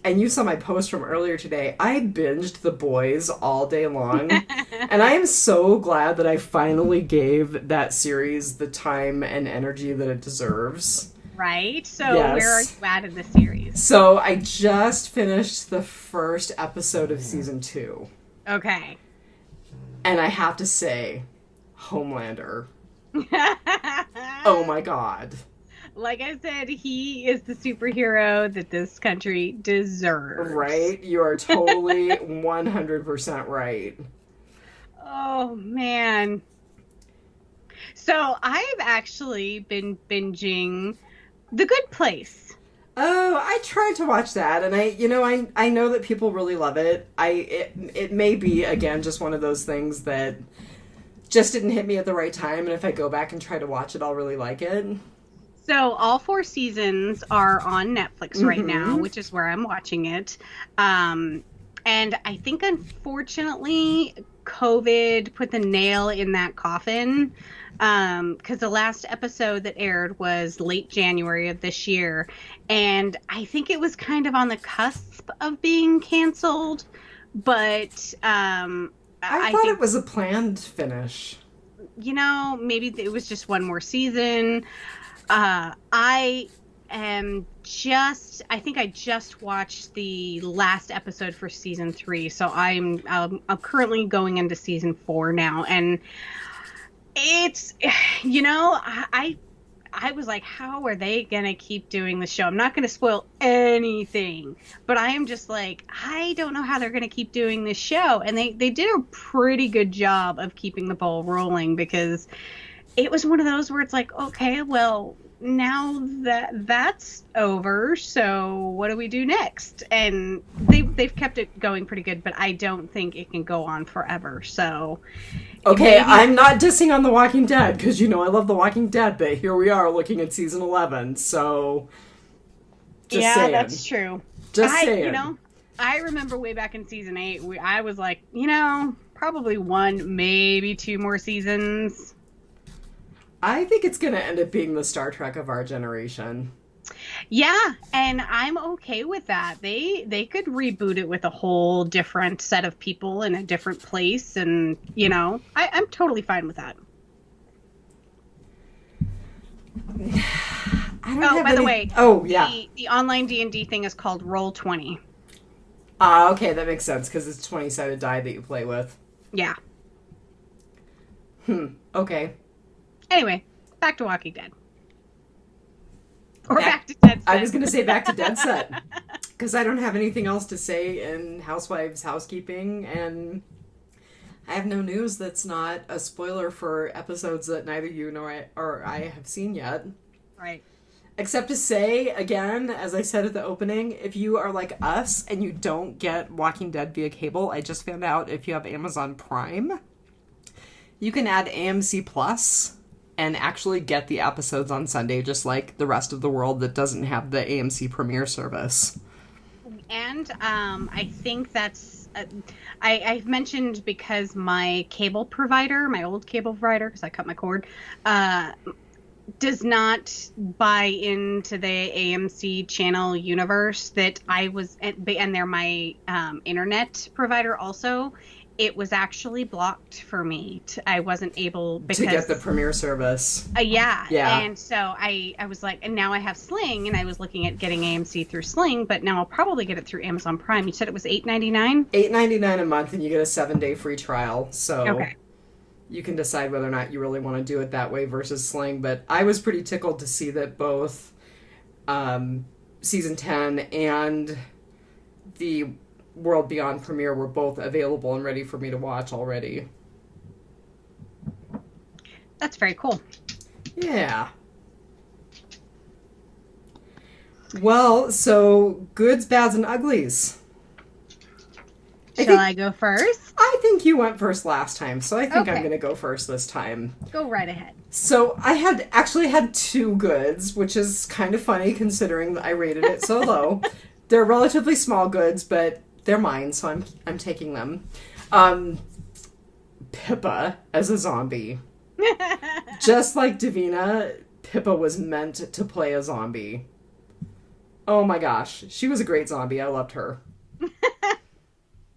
Speaker 1: you saw my post from earlier today. I binged The Boys all day long. And I am so glad that I finally gave that series the time and energy that it deserves.
Speaker 2: Right? So
Speaker 1: Yes.
Speaker 2: where are you at in the series?
Speaker 1: So I just finished the first episode of season 2.
Speaker 2: Okay.
Speaker 1: And I have to say, Homelander. Oh my god.
Speaker 2: Like I said, he is the superhero that this country deserves.
Speaker 1: Right? You are totally 100% right.
Speaker 2: Oh, man. So I've actually been binging The Good Place.
Speaker 1: Oh, I tried to watch that, and I know that people really love it. It may be, again, just one of those things that just didn't hit me at the right time, and if I go back and try to watch it, I'll really like it.
Speaker 2: So all 4 seasons are on Netflix right now, which is where I'm watching it. And I think, unfortunately, COVID put the nail in that coffin. Because the last episode that aired was late January of this year. And I think it was kind of on the cusp of being canceled. But I
Speaker 1: thought
Speaker 2: think
Speaker 1: it was a planned finish.
Speaker 2: Maybe it was just one more season. I think I just watched the last episode for season 3, so I'm currently going into season 4 now, and it's, I was like, how are they gonna keep doing the show? I'm not gonna spoil anything, but I am just like, I don't know how they're gonna keep doing this show, and they did a pretty good job of keeping the ball rolling, because it was one of those where it's like, okay, well, now that's over, so what do we do next? And they've kept it going pretty good, but I don't think it can go on forever. So,
Speaker 1: okay, I'm not dissing on The Walking Dead, because I love The Walking Dead, but here we are looking at season 11, so just saying.
Speaker 2: That's true.
Speaker 1: Just saying.
Speaker 2: I remember way back in season 8, I was like, probably 1, maybe 2 more seasons.
Speaker 1: I think it's going to end up being the Star Trek of our generation.
Speaker 2: Yeah, and I'm okay with that. They could reboot it with a whole different set of people in a different place, and, I'm totally fine with that. By the way, the online D&D thing is called Roll20.
Speaker 1: Okay, that makes sense, because it's 20-sided die that you play with.
Speaker 2: Yeah.
Speaker 1: Okay.
Speaker 2: Anyway, back to Walking Dead. Or back to Dead Set.
Speaker 1: I was going to say back to Dead Set. Because I don't have anything else to say in Housewives housekeeping, and I have no news that's not a spoiler for episodes that neither you nor I have seen yet.
Speaker 2: Right.
Speaker 1: Except to say, again, as I said at the opening, if you are like us and you don't get Walking Dead via cable, I just found out if you have Amazon Prime, you can add AMC Plus and actually get the episodes on Sunday, just like the rest of the world that doesn't have the AMC Premiere service. And
Speaker 2: I think that's... I've mentioned, because my cable provider, my old cable provider, because I cut my cord, does not buy into the AMC channel universe that I was... And they're my internet provider also. It was actually blocked for me. I wasn't able
Speaker 1: to get the Premiere service.
Speaker 2: Yeah. And so I was like, and now I have Sling, and I was looking at getting AMC through Sling, but now I'll probably get it through Amazon Prime. You said it was $8.99?
Speaker 1: $8.99 a month, and you get a 7-day free trial. So you can decide whether or not you really want to do it that way versus Sling. But I was pretty tickled to see that both season 10 and the World Beyond premiere were both available and ready for me to watch already.
Speaker 2: That's very cool.
Speaker 1: Yeah. Well, so goods, bads, and uglies.
Speaker 2: Shall I go first?
Speaker 1: I think you went first last time, so I think
Speaker 2: Okay.
Speaker 1: I'm going to go first this time.
Speaker 2: Go right ahead.
Speaker 1: So I actually had two goods, which is kind of funny considering that I rated it so low. They're relatively small goods, but they're mine, so I'm taking them. Pippa as a zombie. Just like Davina, Pippa was meant to play a zombie. Oh my gosh, she was a great zombie. I loved her.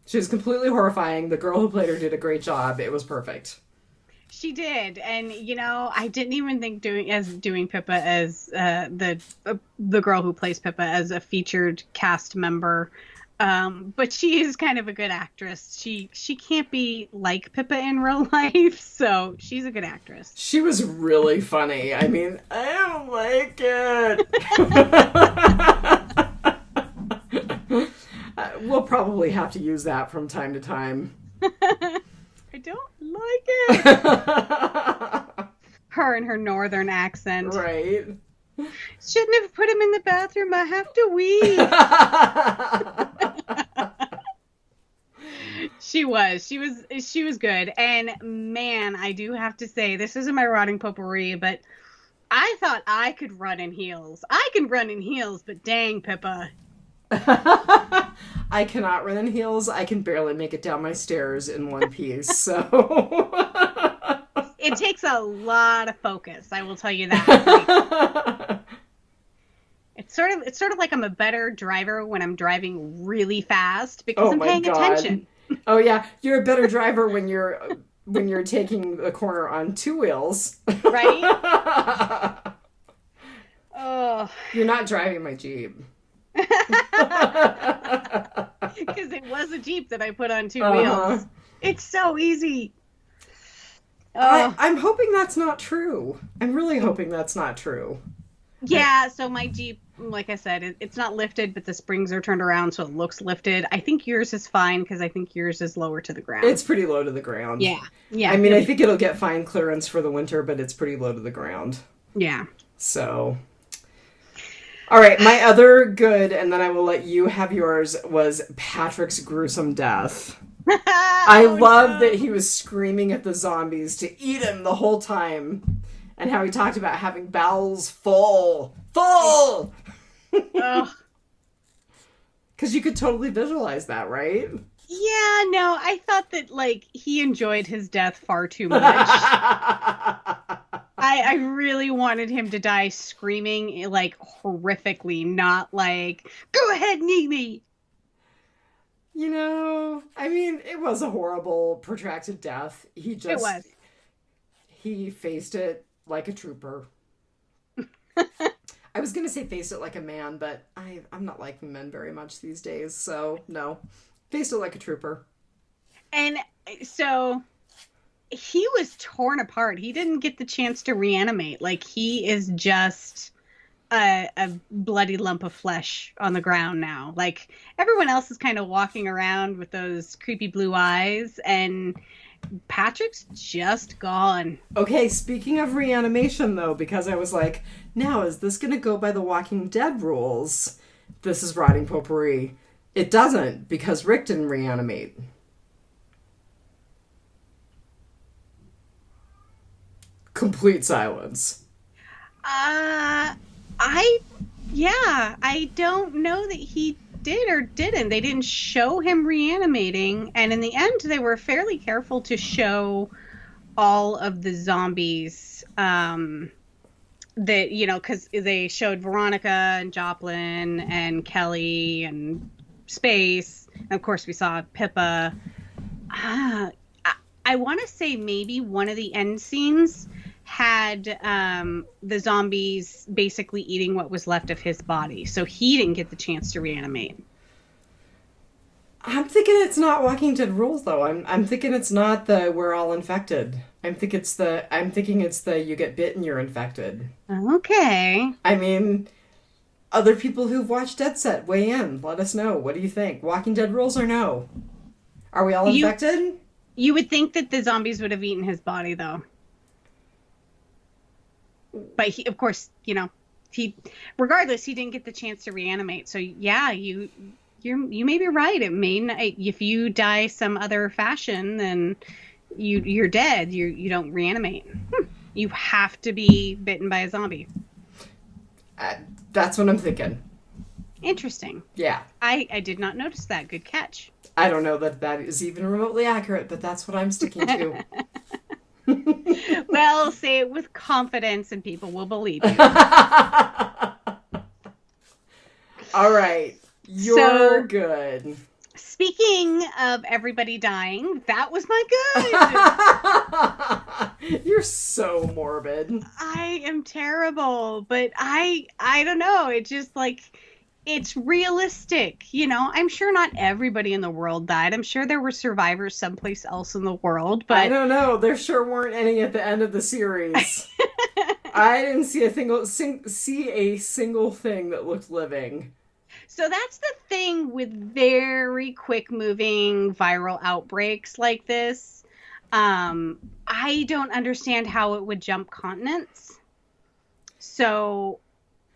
Speaker 1: She was completely horrifying. The girl who played her did a great job. It was perfect.
Speaker 2: She did, and I didn't even think doing Pippa as the girl who plays Pippa as a featured cast member. But she is kind of a good actress. She can't be like Pippa in real life, so she's a good actress.
Speaker 1: She was really funny. I mean, I don't like it. We'll probably have to use that from time to time.
Speaker 2: I don't like it. Her and her northern accent.
Speaker 1: Right.
Speaker 2: Shouldn't have put him in the bathroom. I have to wee. She was good. And man, I do have to say, this isn't my rotting potpourri, but I thought I could run in heels. I can run in heels, but dang, Pippa.
Speaker 1: I cannot run in heels. I can barely make it down my stairs in one piece, so...
Speaker 2: It takes a lot of focus, I will tell you that. It's sort of like I'm a better driver when I'm driving really fast because I'm paying attention.
Speaker 1: Oh yeah, you're a better driver when you're taking the corner on two wheels.
Speaker 2: Right? Oh.
Speaker 1: You're not driving my Jeep.
Speaker 2: Because it was a Jeep that I put on two wheels. It's so easy.
Speaker 1: I'm hoping that's not true. I'm really hoping that's not true.
Speaker 2: Yeah, so my Jeep, like I said, it's not lifted, but the springs are turned around, so it looks lifted. I think yours is fine, because I think yours is lower to the ground.
Speaker 1: It's pretty low to the ground.
Speaker 2: Yeah.
Speaker 1: I mean, I think it'll get fine clearance for the winter, but it's pretty low to the ground.
Speaker 2: Yeah.
Speaker 1: So... All right, my other good, and then I will let you have yours, was Patrick's gruesome death. I love that he was screaming at the zombies to eat him the whole time. And how he talked about having bowels full. Full! Because you could totally visualize that, right?
Speaker 2: Yeah, no, I thought that, he enjoyed his death far too much. I really wanted him to die screaming, horrifically, not go ahead and eat me!
Speaker 1: I mean, it was a horrible, protracted death.
Speaker 2: It was.
Speaker 1: He faced it like a trooper. I was going to say faced it like a man, but I'm not liking men very much these days, so no. Faced it like a trooper. And
Speaker 2: so he was torn apart. He didn't get the chance to reanimate. He is just a bloody lump of flesh on the ground now. Everyone else is kind of walking around with those creepy blue eyes, and Patrick's just gone.
Speaker 1: Okay, speaking of reanimation, though, because I was like, now, is this going to go by the Walking Dead rules? This is rotting potpourri. It doesn't, because Rick didn't reanimate. Complete silence.
Speaker 2: I don't know that he did or didn't. They didn't show him reanimating, and in the end, they were fairly careful to show all of the zombies. Because they showed Veronica and Joplin and Kelly and Space. And of course, we saw Pippa. I want to say maybe one of the end scenes had the zombies basically eating what was left of his body. So he didn't get the chance to reanimate.
Speaker 1: I'm thinking it's not Walking Dead rules, though. I'm thinking it's not the we're all infected. I'm thinking it's the you get bit and you're infected.
Speaker 2: Okay.
Speaker 1: I mean, Other people who've watched Dead Set, weigh in. Let us know. What do you think? Walking Dead rules or no? Are we all
Speaker 2: You
Speaker 1: infected?
Speaker 2: you would think that the zombies would have eaten his body, though. But he, of course, regardless, he didn't get the chance to reanimate. So yeah, you may be right. It may not, if you die some other fashion, then you're dead. You don't reanimate. You have to be bitten by a zombie.
Speaker 1: That's what I'm thinking.
Speaker 2: Interesting.
Speaker 1: Yeah.
Speaker 2: I did not notice that. Good catch.
Speaker 1: I don't know that is even remotely accurate, but that's what I'm sticking to.
Speaker 2: Well, say it with confidence and people will believe you.
Speaker 1: All right. You're good.
Speaker 2: Speaking of everybody dying, that was my
Speaker 1: good. You're so morbid.
Speaker 2: I am terrible, but I don't know. It just it's realistic, I'm sure not everybody in the world died. I'm sure there were survivors someplace else in the world, but
Speaker 1: I don't know. There sure weren't any at the end of the series. I didn't see a single thing that looked living.
Speaker 2: So that's the thing with very quick moving viral outbreaks like this. I don't understand how it would jump continents. So,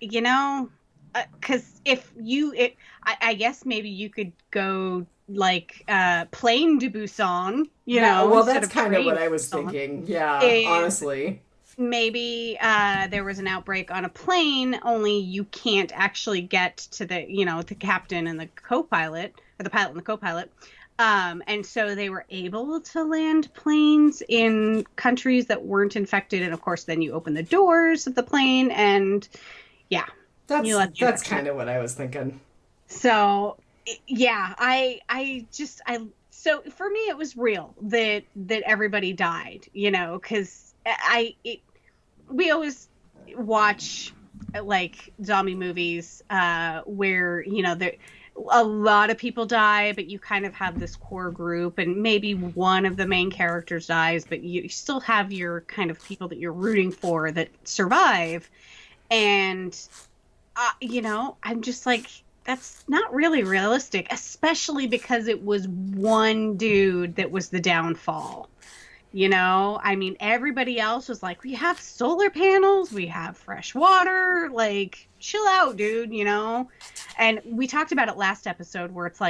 Speaker 2: because I guess maybe you could go plane to Busan,
Speaker 1: well, that's kind of what I was thinking. Yeah, honestly.
Speaker 2: Maybe there was an outbreak on a plane, only you can't actually get to the captain and the co-pilot, or the pilot and the co-pilot. And so they were able to land planes in countries that weren't infected. And of course, then you open the doors of the plane and yeah.
Speaker 1: That's kind of what I was thinking.
Speaker 2: So yeah, so for me, it was real that everybody died, because we always watch zombie movies where a lot of people die, but you kind of have this core group, and maybe one of the main characters dies, but you still have your kind of people that you're rooting for that survive. And I'm just that's not really realistic, especially because it was one dude that was the downfall. I mean, everybody else was like, we have solar panels, we have fresh water, chill out, dude, And we talked about it last episode where it's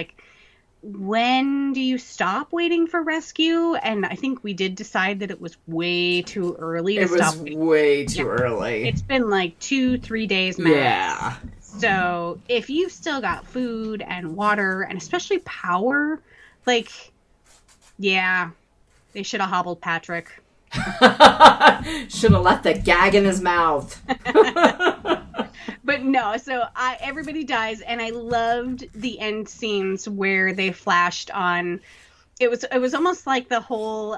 Speaker 2: when do you stop waiting for rescue? And I think we did decide that it was way too early to stop.
Speaker 1: It was way too early.
Speaker 2: It's been 2-3 days max.
Speaker 1: Yeah.
Speaker 2: So if you've still got food and water and especially power, yeah, they should have hobbled Patrick.
Speaker 1: Should have left the gag in his mouth.
Speaker 2: But no, so everybody dies, and I loved the end scenes where they flashed on. It was almost like the whole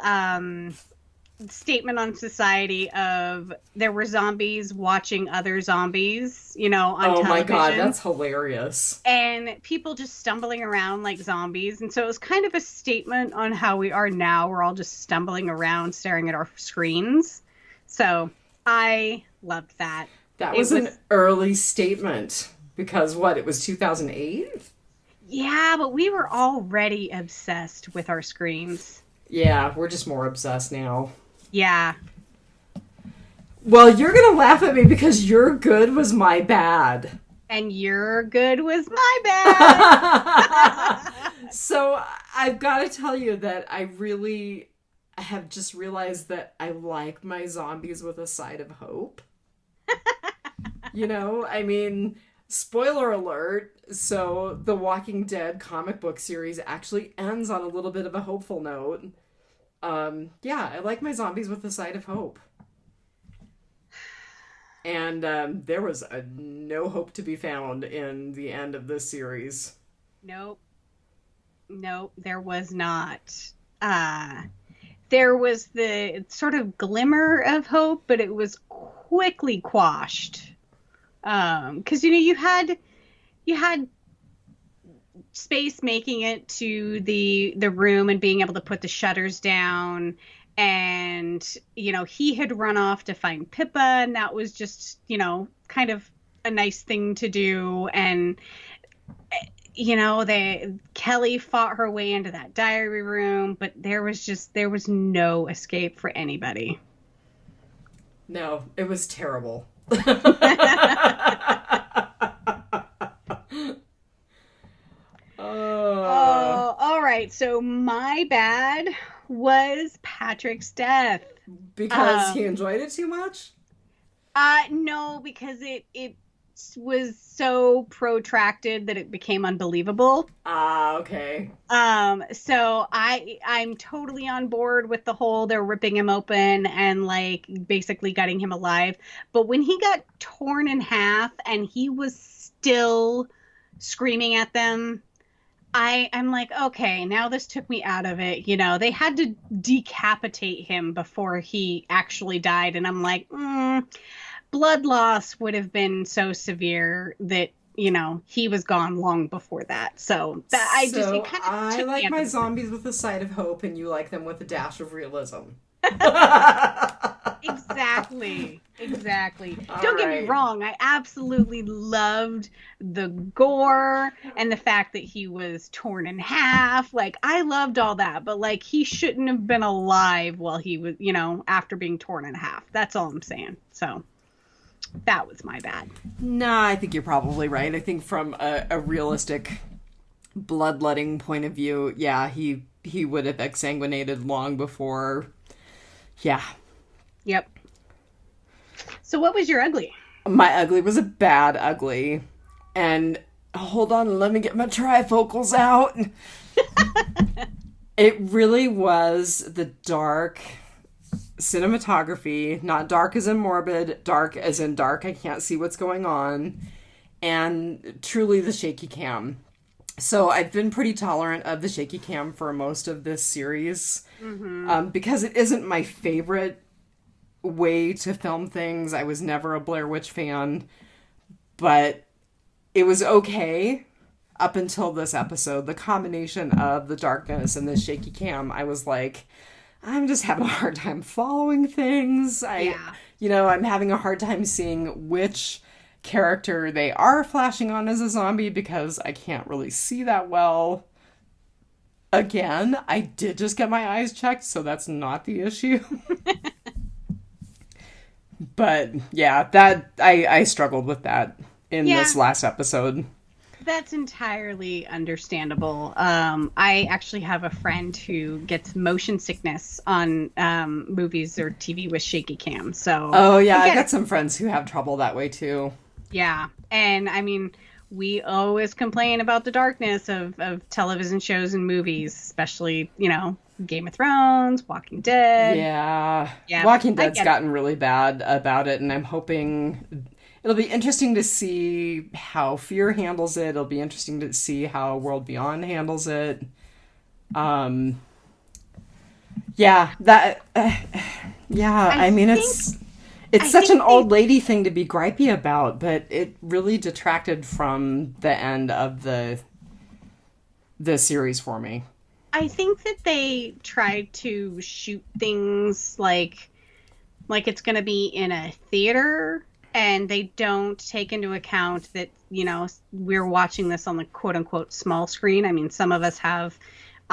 Speaker 2: statement on society of there were zombies watching other zombies, on television. Oh my God,
Speaker 1: that's hilarious.
Speaker 2: And people just stumbling around like zombies. And so it was kind of a statement on how we are now. We're all just stumbling around, staring at our screens. So I loved that.
Speaker 1: That was an early statement because it was 2008?
Speaker 2: Yeah, but we were already obsessed with our screens.
Speaker 1: Yeah, we're just more obsessed now.
Speaker 2: Yeah.
Speaker 1: Well, you're going to laugh at me because your good was my bad.
Speaker 2: And your good was my bad.
Speaker 1: So I've got to tell you that I have just realized that I like my zombies with a side of hope. I mean, spoiler alert, so the Walking Dead comic book series actually ends on a little bit of a hopeful note. Yeah, I like my zombies with a side of hope. And there was no hope to be found in the end of this series.
Speaker 2: Nope, there was not. There was the sort of glimmer of hope, but it was quickly quashed. Because you had Space making it to the room and being able to put the shutters down, and he had run off to find Pippa, and that was just kind of a nice thing to do. And Kelly fought her way into that diary room, but there was no escape for anybody.
Speaker 1: No, it was terrible.
Speaker 2: Oh, all right. So my bad was Patrick's death.
Speaker 1: Because he enjoyed it too much?
Speaker 2: No, because it was so protracted that it became unbelievable.
Speaker 1: Okay.
Speaker 2: So I'm totally on board with the whole they're ripping him open and like basically gutting him alive. But when he got torn in half and he was still screaming at them, I'm like, okay, now this took me out of it. They had to decapitate him before he actually died. And I'm like, blood loss would have been so severe that, he was gone long before that. So it kind of
Speaker 1: I
Speaker 2: took
Speaker 1: like
Speaker 2: me
Speaker 1: my zombies with a side of hope, and you like them with a dash of realism.
Speaker 2: Exactly.
Speaker 1: All
Speaker 2: Don't get me wrong. I absolutely loved the gore and the fact that he was torn in half. Like, I loved all that, but like, he shouldn't have been alive while he was, after being torn in half. That's all I'm saying. So that was my bad.
Speaker 1: Nah, I think you're probably right. I think from a realistic bloodletting point of view, yeah, he would have exsanguinated long before. Yeah.
Speaker 2: Yep. So what was your ugly?
Speaker 1: My ugly was a bad ugly. And hold on, let me get my trifocals out. It really was the dark cinematography, not dark as in morbid, dark as in dark, I can't see what's going on, and truly the shaky cam. So I've been pretty tolerant of the shaky cam for most of this series, because it isn't my favorite way to film things. I was never a Blair Witch fan, but it was okay up until this episode. The combination of the darkness and the shaky cam, I was like, I'm just having a hard time following things. I'm having a hard time seeing which character they are flashing on as a zombie because I can't really see that well. Again, I did just get my eyes checked, so that's not the issue. But yeah, that I struggled with that in this last episode.
Speaker 2: That's entirely understandable. I actually have a friend who gets motion sickness on movies or TV with shaky cam. So
Speaker 1: I got some friends who have trouble that way too.
Speaker 2: Yeah, and I mean, we always complain about the darkness of television shows and movies, especially Game of Thrones, Walking Dead.
Speaker 1: Yeah. Walking Dead's gotten really bad about it, and I'm hoping it'll be interesting to see how Fear handles it. It'll be interesting to see how World Beyond handles it. I mean, it's such an old lady thing to be gripey about, but it really detracted from the end of the series for me.
Speaker 2: I think that they tried to shoot things like it's going to be in a theater, and they don't take into account that, we're watching this on the quote unquote small screen. I mean, some of us have,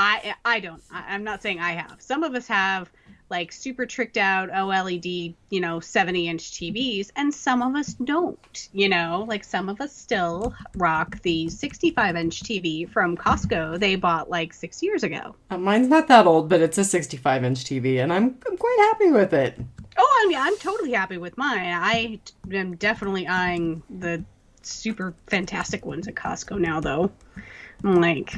Speaker 2: I'm not saying I have. Some of us have like super tricked out OLED, 70-inch TVs, and some of us don't, like some of us still rock the 65-inch TV from Costco they bought like 6 years ago.
Speaker 1: Mine's not that old, but it's a 65-inch TV, and I'm quite happy with it.
Speaker 2: Oh, I mean, I'm totally happy with mine. I am definitely eyeing the super fantastic ones at Costco now, though. I'm like,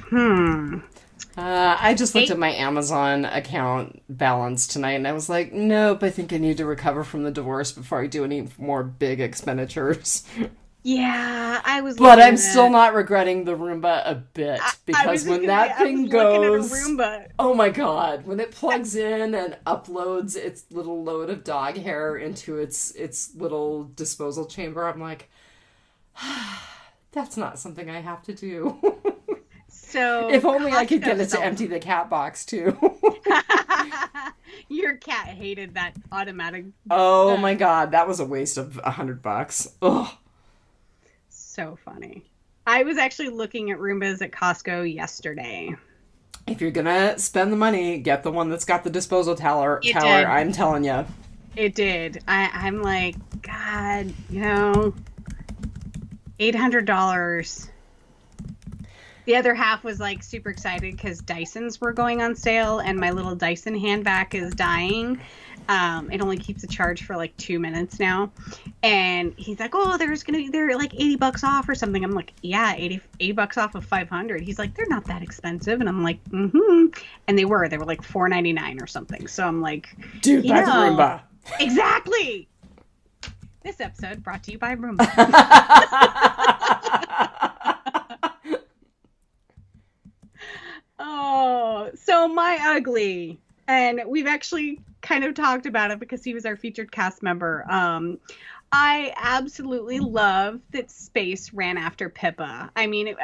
Speaker 1: I just looked at my Amazon account balance tonight, and I was like, nope, I think I need to recover from the divorce before I do any more big expenditures.
Speaker 2: Yeah, I was.
Speaker 1: But I'm still not regretting the Roomba a bit, because when that thing goes, oh my god, when it plugs in and uploads its little load of dog hair into its little disposal chamber, I'm like, that's not something I have to do.
Speaker 2: So
Speaker 1: if only I could get it to empty the cat box too.
Speaker 2: Your cat hated that automatic.
Speaker 1: Oh my god, that was a waste of $100. Ugh.
Speaker 2: So funny. I was actually looking at Roombas at Costco yesterday.
Speaker 1: If you're gonna spend the money, get the one that's got the disposal tower.
Speaker 2: It
Speaker 1: Tower.
Speaker 2: did.
Speaker 1: I'm telling you.
Speaker 2: It did. I'm like, God, $800. The other half was like super excited because Dysons were going on sale, and my little Dyson hand vac is dying. It only keeps a charge for like 2 minutes now, and he's like, "Oh, they're like $80 off or something." I'm like, "Yeah, $80 off of 500." He's like, "They're not that expensive," and I'm like, "Mm-hmm," and they were like $4.99 or something. So I'm like,
Speaker 1: "Dude, buy the Roomba."
Speaker 2: Exactly. This episode brought to you by Roomba. Oh, so my ugly. And we've actually kind of talked about it because he was our featured cast member. I absolutely love that Space ran after Pippa. I mean,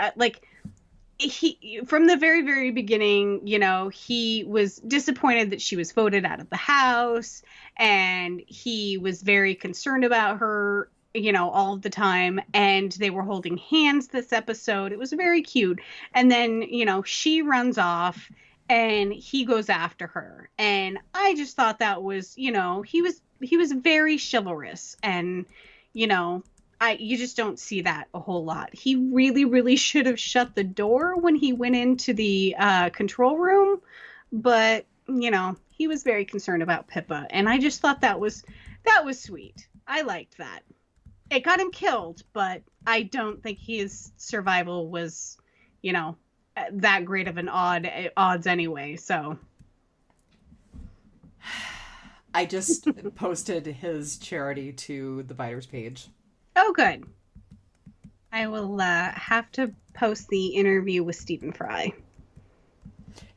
Speaker 2: he from the very, very beginning, he was disappointed that she was voted out of the house, and he was very concerned about her, all of the time, and they were holding hands this episode. It was very cute. And then, she runs off and he goes after her. And I just thought that was, he was very chivalrous, and, you just don't see that a whole lot. He really, really should have shut the door when he went into the control room, but he was very concerned about Pippa, and I just thought that was sweet. I liked that. It got him killed, but I don't think his survival was, that great of an odds anyway. So
Speaker 1: I just posted his charity to the Biters page.
Speaker 2: Oh, good. I will have to post the interview with Stephen Fry.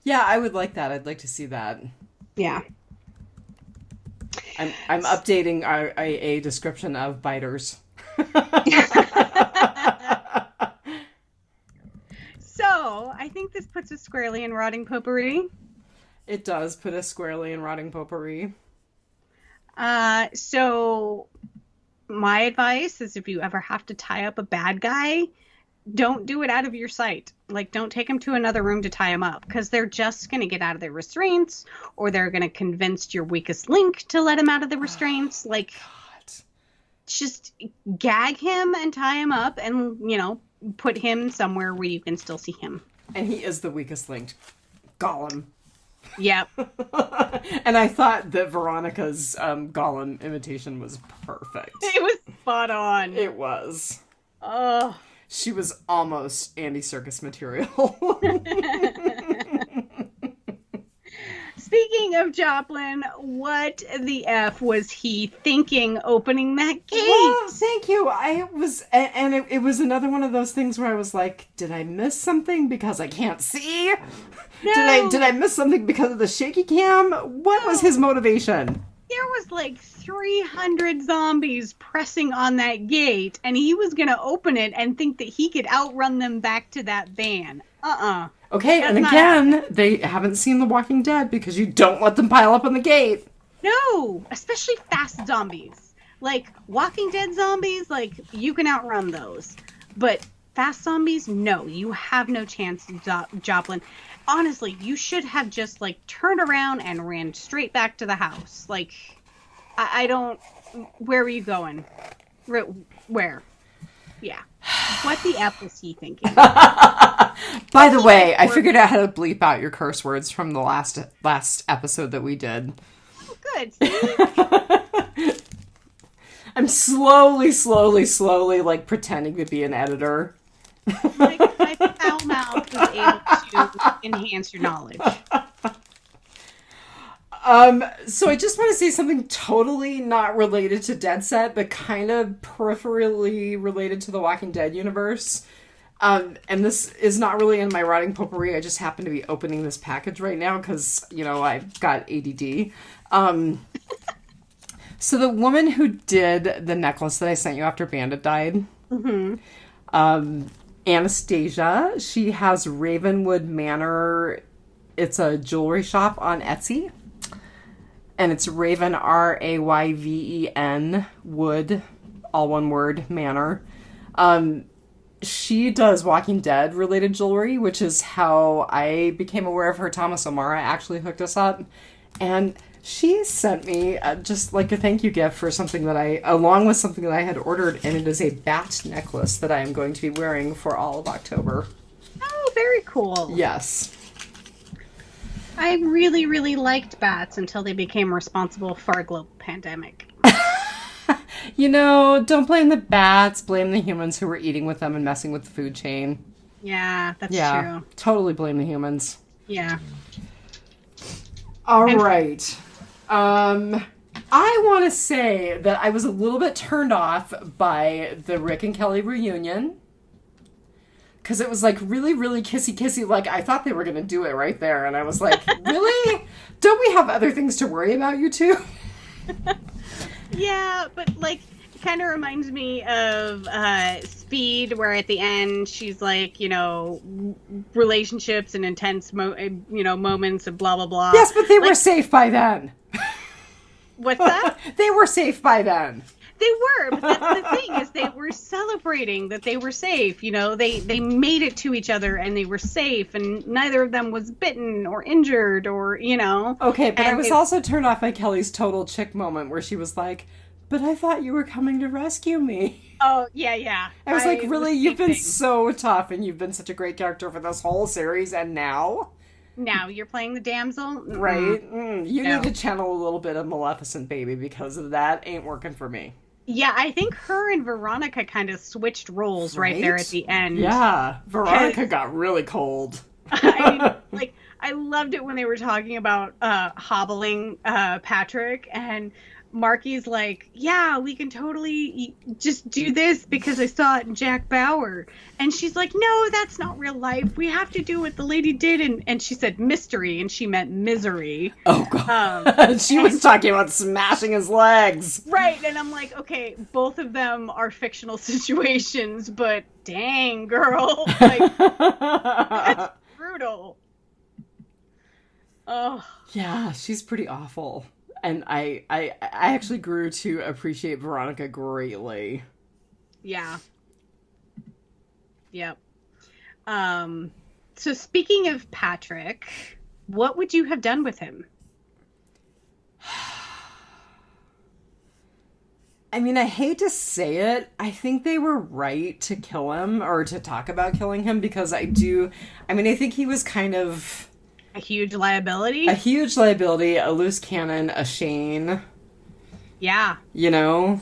Speaker 1: Yeah, I would like that. I'd like to see that.
Speaker 2: Yeah.
Speaker 1: I'm updating a description of Biters.
Speaker 2: So, I think this puts us squarely in Rotting Potpourri.
Speaker 1: It does put us squarely in Rotting Potpourri.
Speaker 2: So, my advice is if you ever have to tie up a bad guy, don't do it out of your sight. Like, don't take him to another room to tie him up, because they're just going to get out of their restraints, or they're going to convince your weakest link to let him out of the restraints. Like, God. Just gag him and tie him up, and, put him somewhere where you can still see him.
Speaker 1: And he is the weakest link. Gollum.
Speaker 2: Yep.
Speaker 1: And I thought that Veronica's Gollum imitation was perfect.
Speaker 2: It was spot on.
Speaker 1: It was.
Speaker 2: Oh.
Speaker 1: She was almost Andy Serkis material.
Speaker 2: Speaking of Joplin, what the F was he thinking opening that gate?
Speaker 1: Well, thank you. It was another one of those things where I was like, did I miss something because I can't see?
Speaker 2: No.
Speaker 1: Did I miss something because of the shaky cam? What was his motivation?
Speaker 2: There was like 300 zombies pressing on that gate, and he was going to open it and think that he could outrun them back to that van.
Speaker 1: Okay, and again, they haven't seen The Walking Dead because you don't let them pile up on the gate.
Speaker 2: No, especially fast zombies. Like, Walking Dead zombies, like, you can outrun those. But fast zombies, no, you have no chance, Joplin. Honestly, you should have just, like, turned around and ran straight back to the house. Like, I don't... Where were you going? Where? Yeah. What the F was he thinking?
Speaker 1: By the way, I figured out how to bleep out your curse words from the last episode that we did.
Speaker 2: Oh, good.
Speaker 1: I'm slowly, like, pretending to be an editor.
Speaker 2: My foul mouth was able to enhance your knowledge.
Speaker 1: So I just want to say something totally not related to Dead Set, but kind of peripherally related to the Walking Dead universe. And this is not really in my Rotting Potpourri. I just happen to be opening this package right now because, I've got ADD. So the woman who did the necklace that I sent you after Bandit died, Anastasia, she has Ravenwood Manor. It's a jewelry shop on Etsy. And it's Raven, Rayven, Wood, all one word, Manor. she does Walking Dead related jewelry, which is how I became aware of her. Thomas O'Mara actually hooked us up. And she sent me just like a thank you gift for something that along with something that I had ordered, and it is a bat necklace that I am going to be wearing for all of October.
Speaker 2: Oh, very cool.
Speaker 1: Yes.
Speaker 2: I really, really liked bats until they became responsible for a global pandemic.
Speaker 1: You know, don't blame the bats, blame the humans who were eating with them and messing with the food chain.
Speaker 2: Yeah, that's true.
Speaker 1: Totally blame the humans.
Speaker 2: Yeah.
Speaker 1: All right. I want to say that I was a little bit turned off by the Rick and Kelly reunion. Because it was like really, really kissy-kissy. Like, I thought they were going to do it right there. And I was like, really? Don't we have other things to worry about, you two?
Speaker 2: Yeah, but like, it kind of reminds me of Speed, where at the end she's like, you know, relationships and intense, moments and blah, blah, blah.
Speaker 1: Yes, but they were safe by then.
Speaker 2: What's that?
Speaker 1: They were safe by then.
Speaker 2: They were, but that's the thing, is they were celebrating that they were safe. You know, they made it to each other and they were safe, and neither of them was bitten or injured or, you know.
Speaker 1: Okay, but I was also turned off by Kelly's total chick moment where she was like, but I thought you were coming to rescue me.
Speaker 2: Oh, yeah.
Speaker 1: I was like, really? You've been so tough and you've been such a great character for this whole series, and now?
Speaker 2: Now you're playing the damsel? Mm-mm.
Speaker 1: Right? You need to channel a little bit of Maleficent, baby, because of that ain't working for me.
Speaker 2: Yeah, I think her and Veronica kind of switched roles right there at the end.
Speaker 1: Yeah, Veronica got really cold.
Speaker 2: I loved it when they were talking about hobbling Patrick, and Marky's like, yeah, we can totally just do this because I saw it in Jack Bauer. And she's like, no, that's not real life. We have to do what the lady did. And she said mystery, and she meant misery.
Speaker 1: Oh, God. She was talking about smashing his legs.
Speaker 2: Right. And I'm like, okay, both of them are fictional situations, but dang, girl. Like, that's brutal. Oh.
Speaker 1: Yeah, she's pretty awful. And I actually grew to appreciate Veronica greatly.
Speaker 2: Yeah. Yep. So speaking of Patrick, what would you have done with him?
Speaker 1: I mean, I hate to say it. I think they were right to kill him, or to talk about killing him, because I think he was kind of...
Speaker 2: A huge liability?
Speaker 1: A huge liability, a loose cannon, a Shane.
Speaker 2: Yeah.
Speaker 1: You know?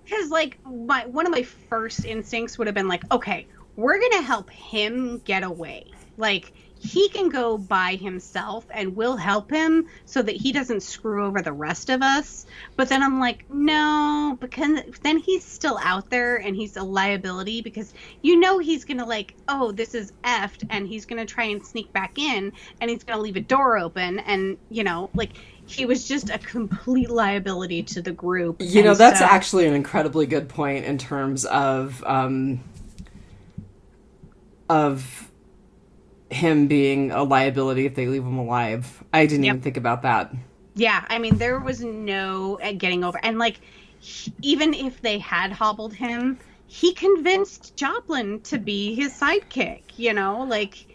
Speaker 2: Because, like, one of my first instincts would have been like, okay, we're going to help him get away. Like, he can go by himself and we'll help him so that he doesn't screw over the rest of us. But then I'm like, no, because then he's still out there and he's a liability, because you know he's going to like, oh, this is effed, and he's going to try and sneak back in, and he's going to leave a door open, and, you know, like, he was just a complete liability to the group.
Speaker 1: You know, that's actually an incredibly good point in terms of him being a liability if they leave him alive. I didn't even think about that.
Speaker 2: Yeah, I mean, there was no getting over. And, like, even if they had hobbled him, he convinced Joplin to be his sidekick, you know? Like,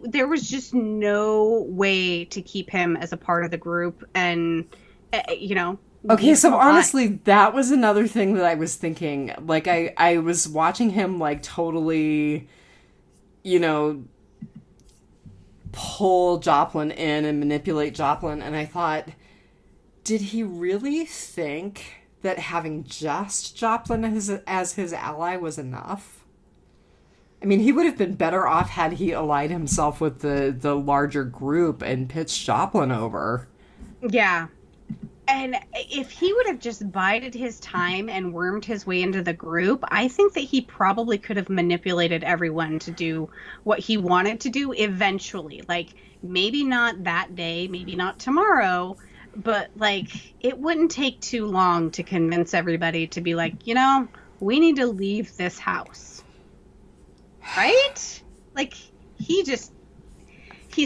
Speaker 2: there was just no way to keep him as a part of the group, and, you know.
Speaker 1: Okay, so honestly, that was another thing that I was thinking. Like, I was watching him, like, totally, you know, pull Joplin in and manipulate Joplin, and I thought, did he really think that having just Joplin as his ally was enough? I mean, he would have been better off had he allied himself with the larger group and pitched Joplin over. Yeah.
Speaker 2: And if he would have just bided his time and wormed his way into the group, I think that he probably could have manipulated everyone to do what he wanted to do eventually. Like, maybe not that day, maybe not tomorrow, but, like, it wouldn't take too long to convince everybody to be like, you know, we need to leave this house. Right? Like, he's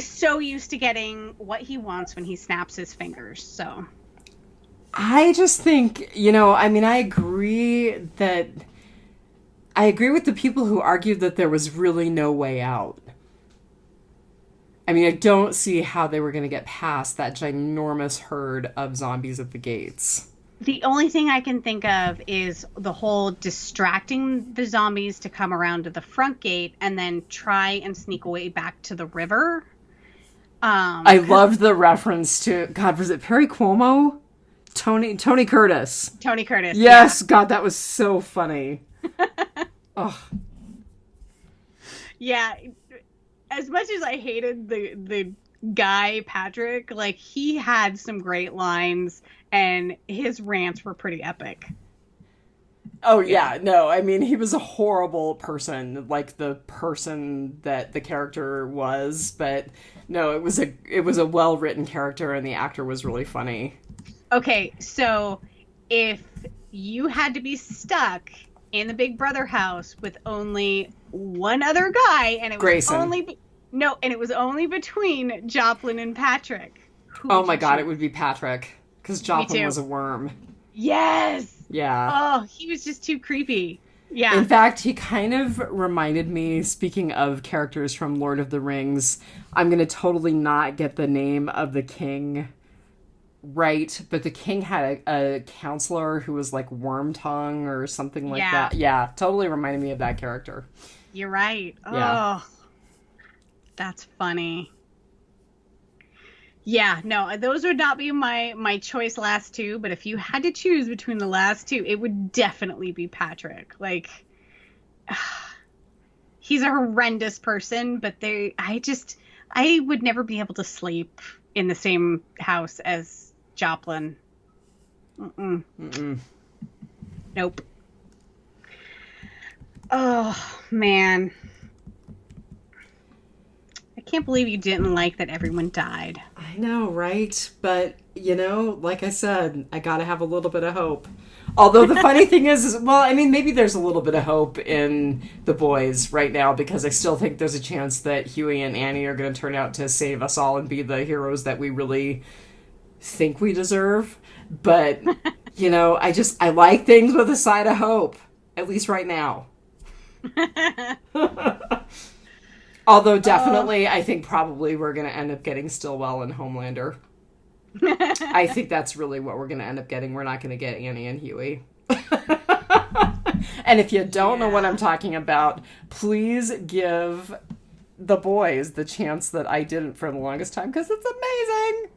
Speaker 2: so used to getting what he wants when he snaps his fingers, so...
Speaker 1: I just think, you know, I mean, I agree that I agree with the people who argued that there was really no way out. I mean, I don't see how they were going to get past that ginormous herd of zombies at the gates.
Speaker 2: The only thing I can think of is the whole distracting the zombies to come around to the front gate and then try and sneak away back to the river.
Speaker 1: I loved the reference to, God, was it Perry Como? Tony Curtis.
Speaker 2: Tony Curtis.
Speaker 1: Yes, yeah. God, that was so funny. Oh.
Speaker 2: Yeah, as much as I hated the guy, Patrick, like, he had some great lines, and his rants were pretty epic.
Speaker 1: Oh, yeah, no, I mean, he was a horrible person, like the person that the character was, but no, it was a well-written character, and the actor was really funny. Okay,
Speaker 2: so if you had to be stuck in the Big Brother house with only one other guy, and it was
Speaker 1: Grayson.
Speaker 2: it was only between Joplin and Patrick.
Speaker 1: Oh my God, it would be Patrick, because Joplin was a worm.
Speaker 2: Yes!
Speaker 1: Yeah.
Speaker 2: Oh, he was just too creepy. Yeah.
Speaker 1: In fact, he kind of reminded me, speaking of characters from Lord of the Rings, I'm going to totally not get the name of the king right, but the king had a counselor who was like Wormtongue or something like that. Yeah, totally reminded me of that character.
Speaker 2: You're right.
Speaker 1: Yeah.
Speaker 2: Oh, that's funny. Yeah, no, those would not be my choice last two, but if you had to choose between the last two, it would definitely be Patrick. Like, he's a horrendous person, but I would never be able to sleep in the same house as Joplin. Nope. Oh, man. I can't believe you didn't like that everyone died.
Speaker 1: I know, right? But, you know, like I said, I gotta have a little bit of hope. Although the funny thing is, well, I mean, maybe there's a little bit of hope in the boys right now, because I still think there's a chance that Huey and Annie are going to turn out to save us all and be the heroes that we really think we deserve. But, you know, I like things with a side of hope, at least right now. Although definitely, I think probably we're going to end up getting Stillwell and Homelander. I think that's really what we're going to end up getting. We're not going to get Annie and Huey. And if you don't know what I'm talking about, please give the boys the chance that I didn't for the longest time, because it's amazing.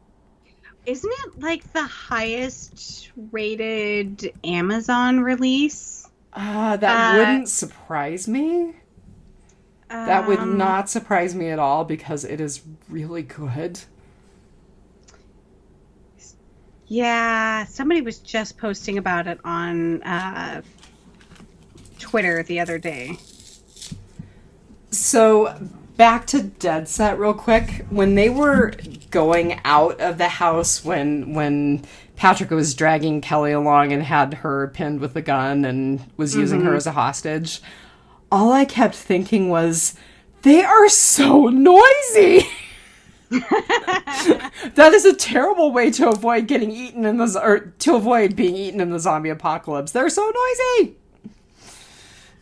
Speaker 2: Isn't it like the highest rated Amazon release?
Speaker 1: That wouldn't surprise me. That would not surprise me at all, because it is really good.
Speaker 2: Yeah, somebody was just posting about it on Twitter the other day.
Speaker 1: So, back to Dead Set real quick. When they were going out of the house, when Patrick was dragging Kelly along and had her pinned with a gun and was using her as a hostage, all I kept thinking was, they are so noisy. That is a terrible way to avoid getting eaten to avoid being eaten in the zombie apocalypse. They're so noisy.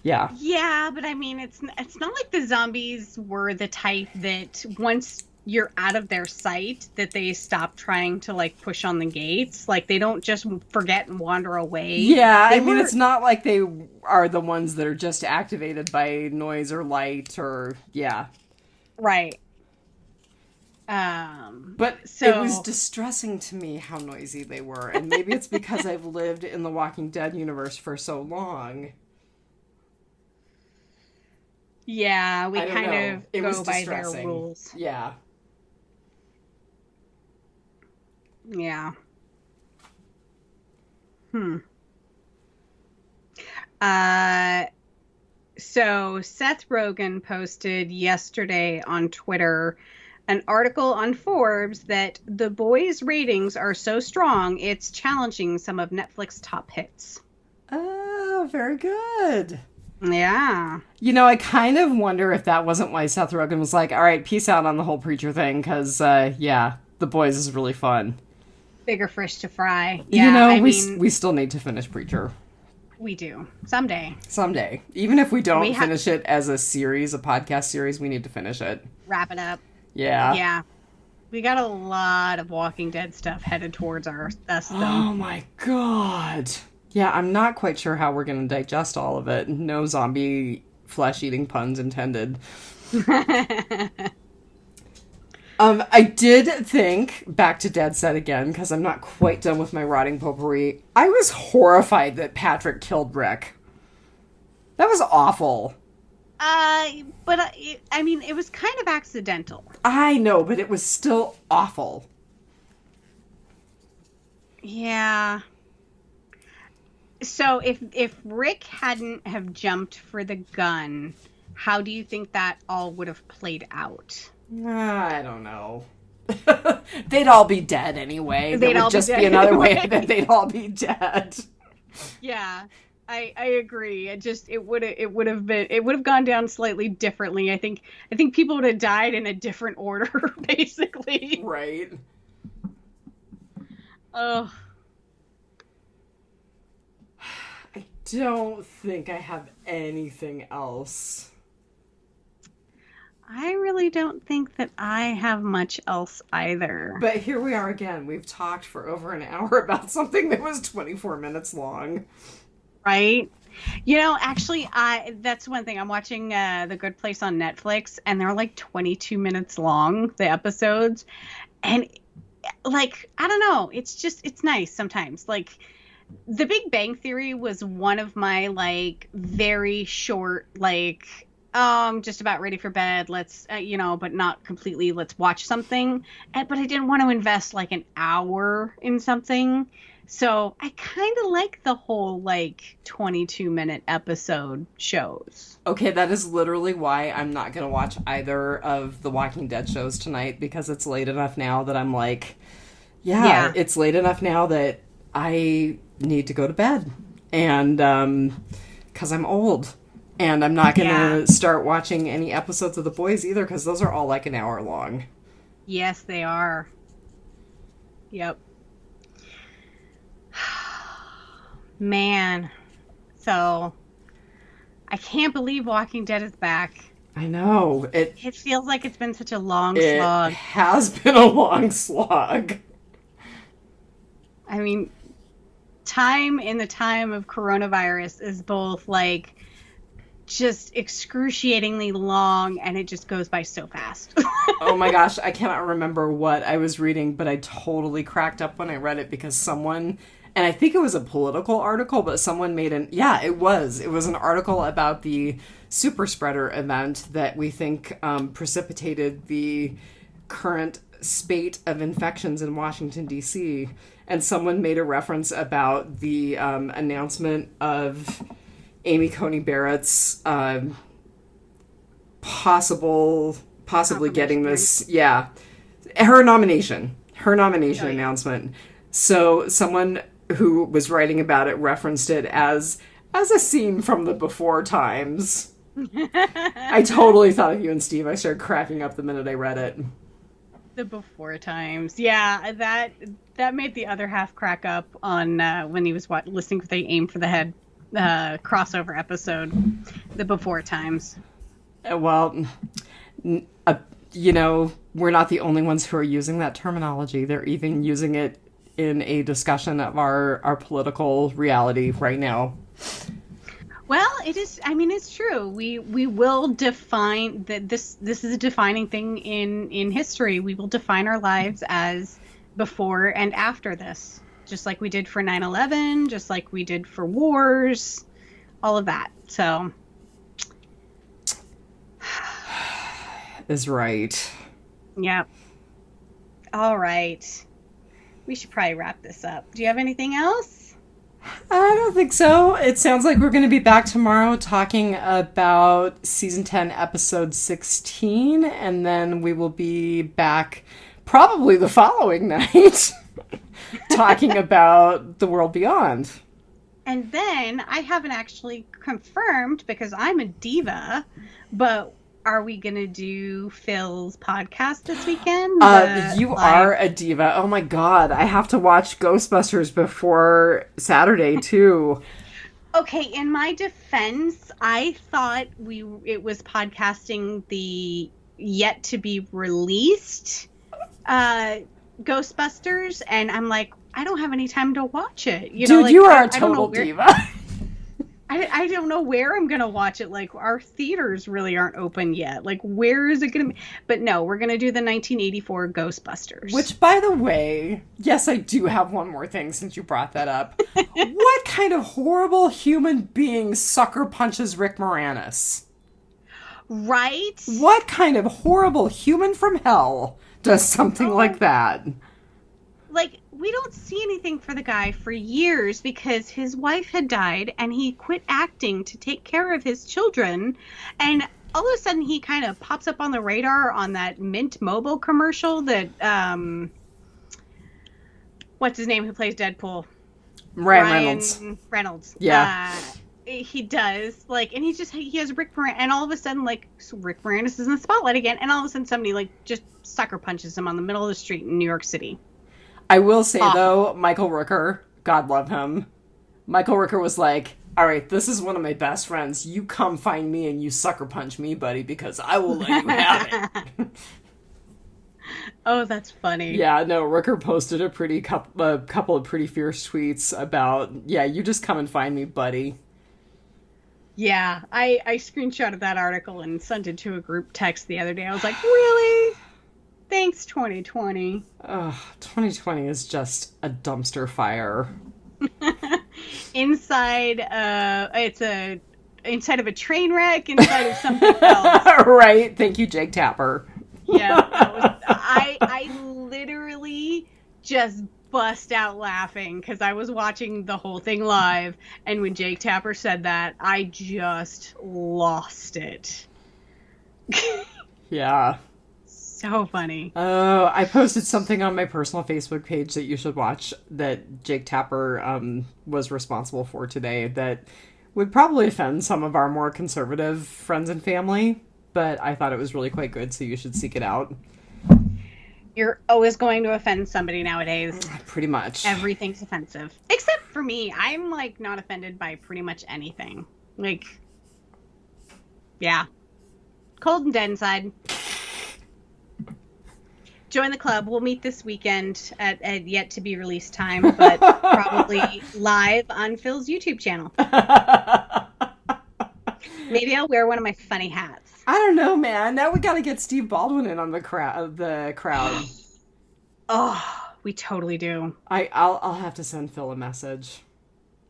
Speaker 1: Yeah.
Speaker 2: Yeah, but I mean, it's not like the zombies were the type that once you're out of their sight that they stop trying to like push on the gates. Like, they don't just forget and wander away.
Speaker 1: Yeah, I mean, it's not like they are the ones that are just activated by noise or light or
Speaker 2: right.
Speaker 1: But it was distressing to me how noisy they were, and maybe it's because I've lived in the Walking Dead universe for so long.
Speaker 2: Yeah, we kind of go by their rules.
Speaker 1: Yeah.
Speaker 2: Yeah. So Seth Rogen posted yesterday on Twitter an article on Forbes that The Boys' ratings are so strong, it's challenging some of Netflix top hits.
Speaker 1: Oh, very good.
Speaker 2: Yeah.
Speaker 1: You know, I kind of wonder if that wasn't why Seth Rogen was like, all right, peace out on the whole Preacher thing, because, The Boys is really fun.
Speaker 2: Bigger fish to fry. Yeah,
Speaker 1: you know, we still need to finish Preacher.
Speaker 2: We do. Someday.
Speaker 1: Someday. Even if we don't finish it as a series, a podcast series, we need to finish it.
Speaker 2: Wrap it up.
Speaker 1: Yeah.
Speaker 2: Yeah. We got a lot of Walking Dead stuff headed towards us, though.
Speaker 1: Oh my god. Yeah, I'm not quite sure how we're going to digest all of it. No zombie flesh-eating puns intended. I did think, back to Dead Set again, because I'm not quite done with my rotting potpourri, I was horrified that Patrick killed Rick. That was awful.
Speaker 2: But I mean, it was kind of accidental.
Speaker 1: I know, but it was still awful.
Speaker 2: Yeah. So if Rick hadn't have jumped for the gun, how do you think that all would have played out?
Speaker 1: I don't know. They'd all be dead anyway. There would just be another way that they'd all be dead.
Speaker 2: Yeah, I agree. It would have gone down slightly differently. I think people would have died in a different order, basically.
Speaker 1: Right.
Speaker 2: Oh.
Speaker 1: I don't think I have anything else.
Speaker 2: I really don't think that I have much else either.
Speaker 1: But here we are again. We've talked for over an hour about something that was 24 minutes long.
Speaker 2: Right? You know, actually, that's one thing. I'm watching The Good Place on Netflix, and they're like 22 minutes long, the episodes. And, like, I don't know. It's nice sometimes. Like, The Big Bang Theory was one of my, like, very short, like... I'm just about ready for bed. Let's, but not completely. Let's watch something. But I didn't want to invest like an hour in something. So I kind of like the whole like 22-minute episode shows.
Speaker 1: Okay, that is literally why I'm not going to watch either of the Walking Dead shows tonight, because it's late enough now that I'm like, yeah. It's late enough now that I need to go to bed. And, because I'm old. And I'm not going to start watching any episodes of The Boys either, because those are all like an hour long.
Speaker 2: Yes, they are. Yep. Man. So, I can't believe Walking Dead is back.
Speaker 1: I know.
Speaker 2: It feels like it's been such a long slog.
Speaker 1: It has been a long slog.
Speaker 2: I mean, time in the time of coronavirus is both like... just excruciatingly long, and it just goes by so fast.
Speaker 1: Oh my gosh, I cannot remember what I was reading, but I totally cracked up when I read it because someone, and I think it was a political article, but someone made it was an article about the super spreader event that we think precipitated the current spate of infections in Washington, D.C., and someone made a reference about the announcement of Amy Coney Barrett's possibly getting this, her nomination announcement. So someone who was writing about it referenced it as a scene from the before times. I totally thought of you and Steve. I started cracking up the minute I read it.
Speaker 2: The before times. Yeah, that made the other half crack up on when he was listening for the Aim for the Head crossover episode, the before times.
Speaker 1: Well, we're not the only ones who are using that terminology. They're even using it in a discussion of our political reality right now.
Speaker 2: Well, it is. I mean, it's true. We will define that this is a defining thing in history. We will define our lives as before and after this. Just like we did for 9/11, just like we did for wars, all of that. So,
Speaker 1: is right.
Speaker 2: Yep. All right. We should probably wrap this up. Do you have anything else?
Speaker 1: I don't think so. It sounds like we're going to be back tomorrow talking about season 10, episode 16, and then we will be back probably the following night. Talking about The World Beyond.
Speaker 2: And then I haven't actually confirmed because I'm a diva, but are we going to do Phil's podcast this weekend?
Speaker 1: You are a diva. Oh my God. I have to watch Ghostbusters before Saturday too.
Speaker 2: Okay, in my defense, I thought it was podcasting the yet to be released Ghostbusters, and I'm like, I don't have any time to watch it.
Speaker 1: Dude, you are a total diva.
Speaker 2: I don't know where I'm gonna watch it. Like, our theaters really aren't open yet. Like, where is it gonna be? But no, we're gonna do the 1984 Ghostbusters.
Speaker 1: Which, by the way, yes, I do have one more thing since you brought that up. What kind of horrible human being sucker punches Rick Moranis?
Speaker 2: Right?
Speaker 1: What kind of horrible human from hell does something like that?
Speaker 2: Like, we don't see anything for the guy for years because his wife had died and he quit acting to take care of his children. And all of a sudden he kind of pops up on the radar on that Mint Mobile commercial that, what's his name who plays Deadpool?
Speaker 1: Ryan
Speaker 2: Reynolds.
Speaker 1: Yeah.
Speaker 2: He does, like, and he has Rick Moranis, and all of a sudden, like, so Rick Moranis is in the spotlight again, and all of a sudden somebody, like, just sucker punches him on the middle of the street in New York City.
Speaker 1: I will say, though, Michael Rooker, God love him, Michael Rooker was like, all right, this is one of my best friends. You come find me and you sucker punch me, buddy, because I will let you have it.
Speaker 2: Oh, that's funny.
Speaker 1: Yeah, no, Rooker posted a couple of pretty fierce tweets about, yeah, you just come and find me, buddy.
Speaker 2: Yeah, I screenshotted that article and sent it to a group text the other day. I was like, really? Thanks, 2020.
Speaker 1: 2020 is just a dumpster fire.
Speaker 2: Inside of a train wreck, inside of something else.
Speaker 1: Right. Thank you, Jake Tapper.
Speaker 2: Yeah, I literally just bust out laughing because I was watching the whole thing live, and when Jake Tapper said that, I just lost it.
Speaker 1: Yeah.
Speaker 2: So funny.
Speaker 1: Oh, I posted something on my personal Facebook page that you should watch that Jake Tapper was responsible for today that would probably offend some of our more conservative friends and family, but I thought it was really quite good, so you should seek it out.
Speaker 2: You're always going to offend somebody nowadays.
Speaker 1: Pretty much.
Speaker 2: Everything's offensive. Except for me. I'm, like, not offended by pretty much anything. Like, yeah. Cold and dead inside. Join the club. We'll meet this weekend at yet to be released time, but probably live on Phil's YouTube channel. Maybe I'll wear one of my funny hats.
Speaker 1: I don't know, man. Now we gotta get Steve Baldwin in on the crowd.
Speaker 2: Oh, we totally do.
Speaker 1: I'll have to send Phil a message.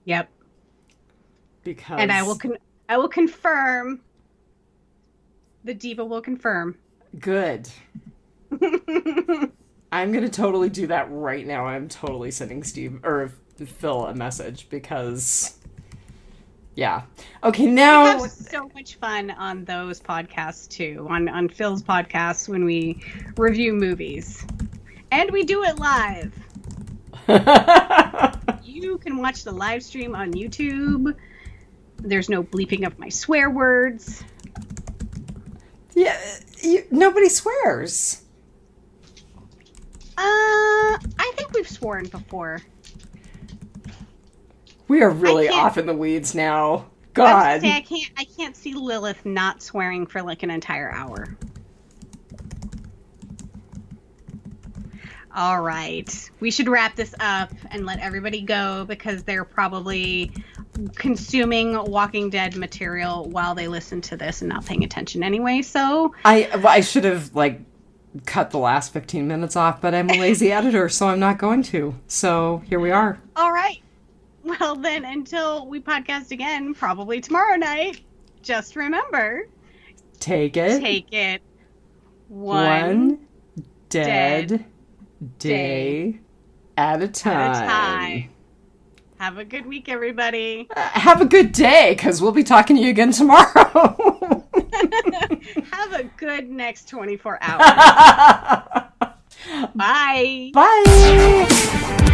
Speaker 2: Yep.
Speaker 1: Because
Speaker 2: and I will confirm. The diva will confirm.
Speaker 1: Good. I'm gonna totally do that right now. I'm totally sending Phil a message because, yeah. Okay, now
Speaker 2: we have so much fun on those podcasts too. On Phil's podcast when we review movies, and we do it live. You can watch the live stream on YouTube. There's no bleeping of my swear words.
Speaker 1: Yeah, nobody swears.
Speaker 2: I think we've sworn before.
Speaker 1: We are really off in the weeds now. God.
Speaker 2: I can't see Lilith not swearing for like an entire hour. All right. We should wrap this up and let everybody go because they're probably consuming Walking Dead material while they listen to this and not paying attention anyway. So
Speaker 1: I should have cut the last 15 minutes off, but I'm a lazy editor, so I'm not going to. So here we are.
Speaker 2: All right. Well, then, until we podcast again, probably tomorrow night, just remember...
Speaker 1: Take it one dead day at a time.
Speaker 2: Have a good week, everybody.
Speaker 1: Have a good day, because we'll be talking to you again tomorrow.
Speaker 2: Have a good next 24 hours. Bye.
Speaker 1: Bye.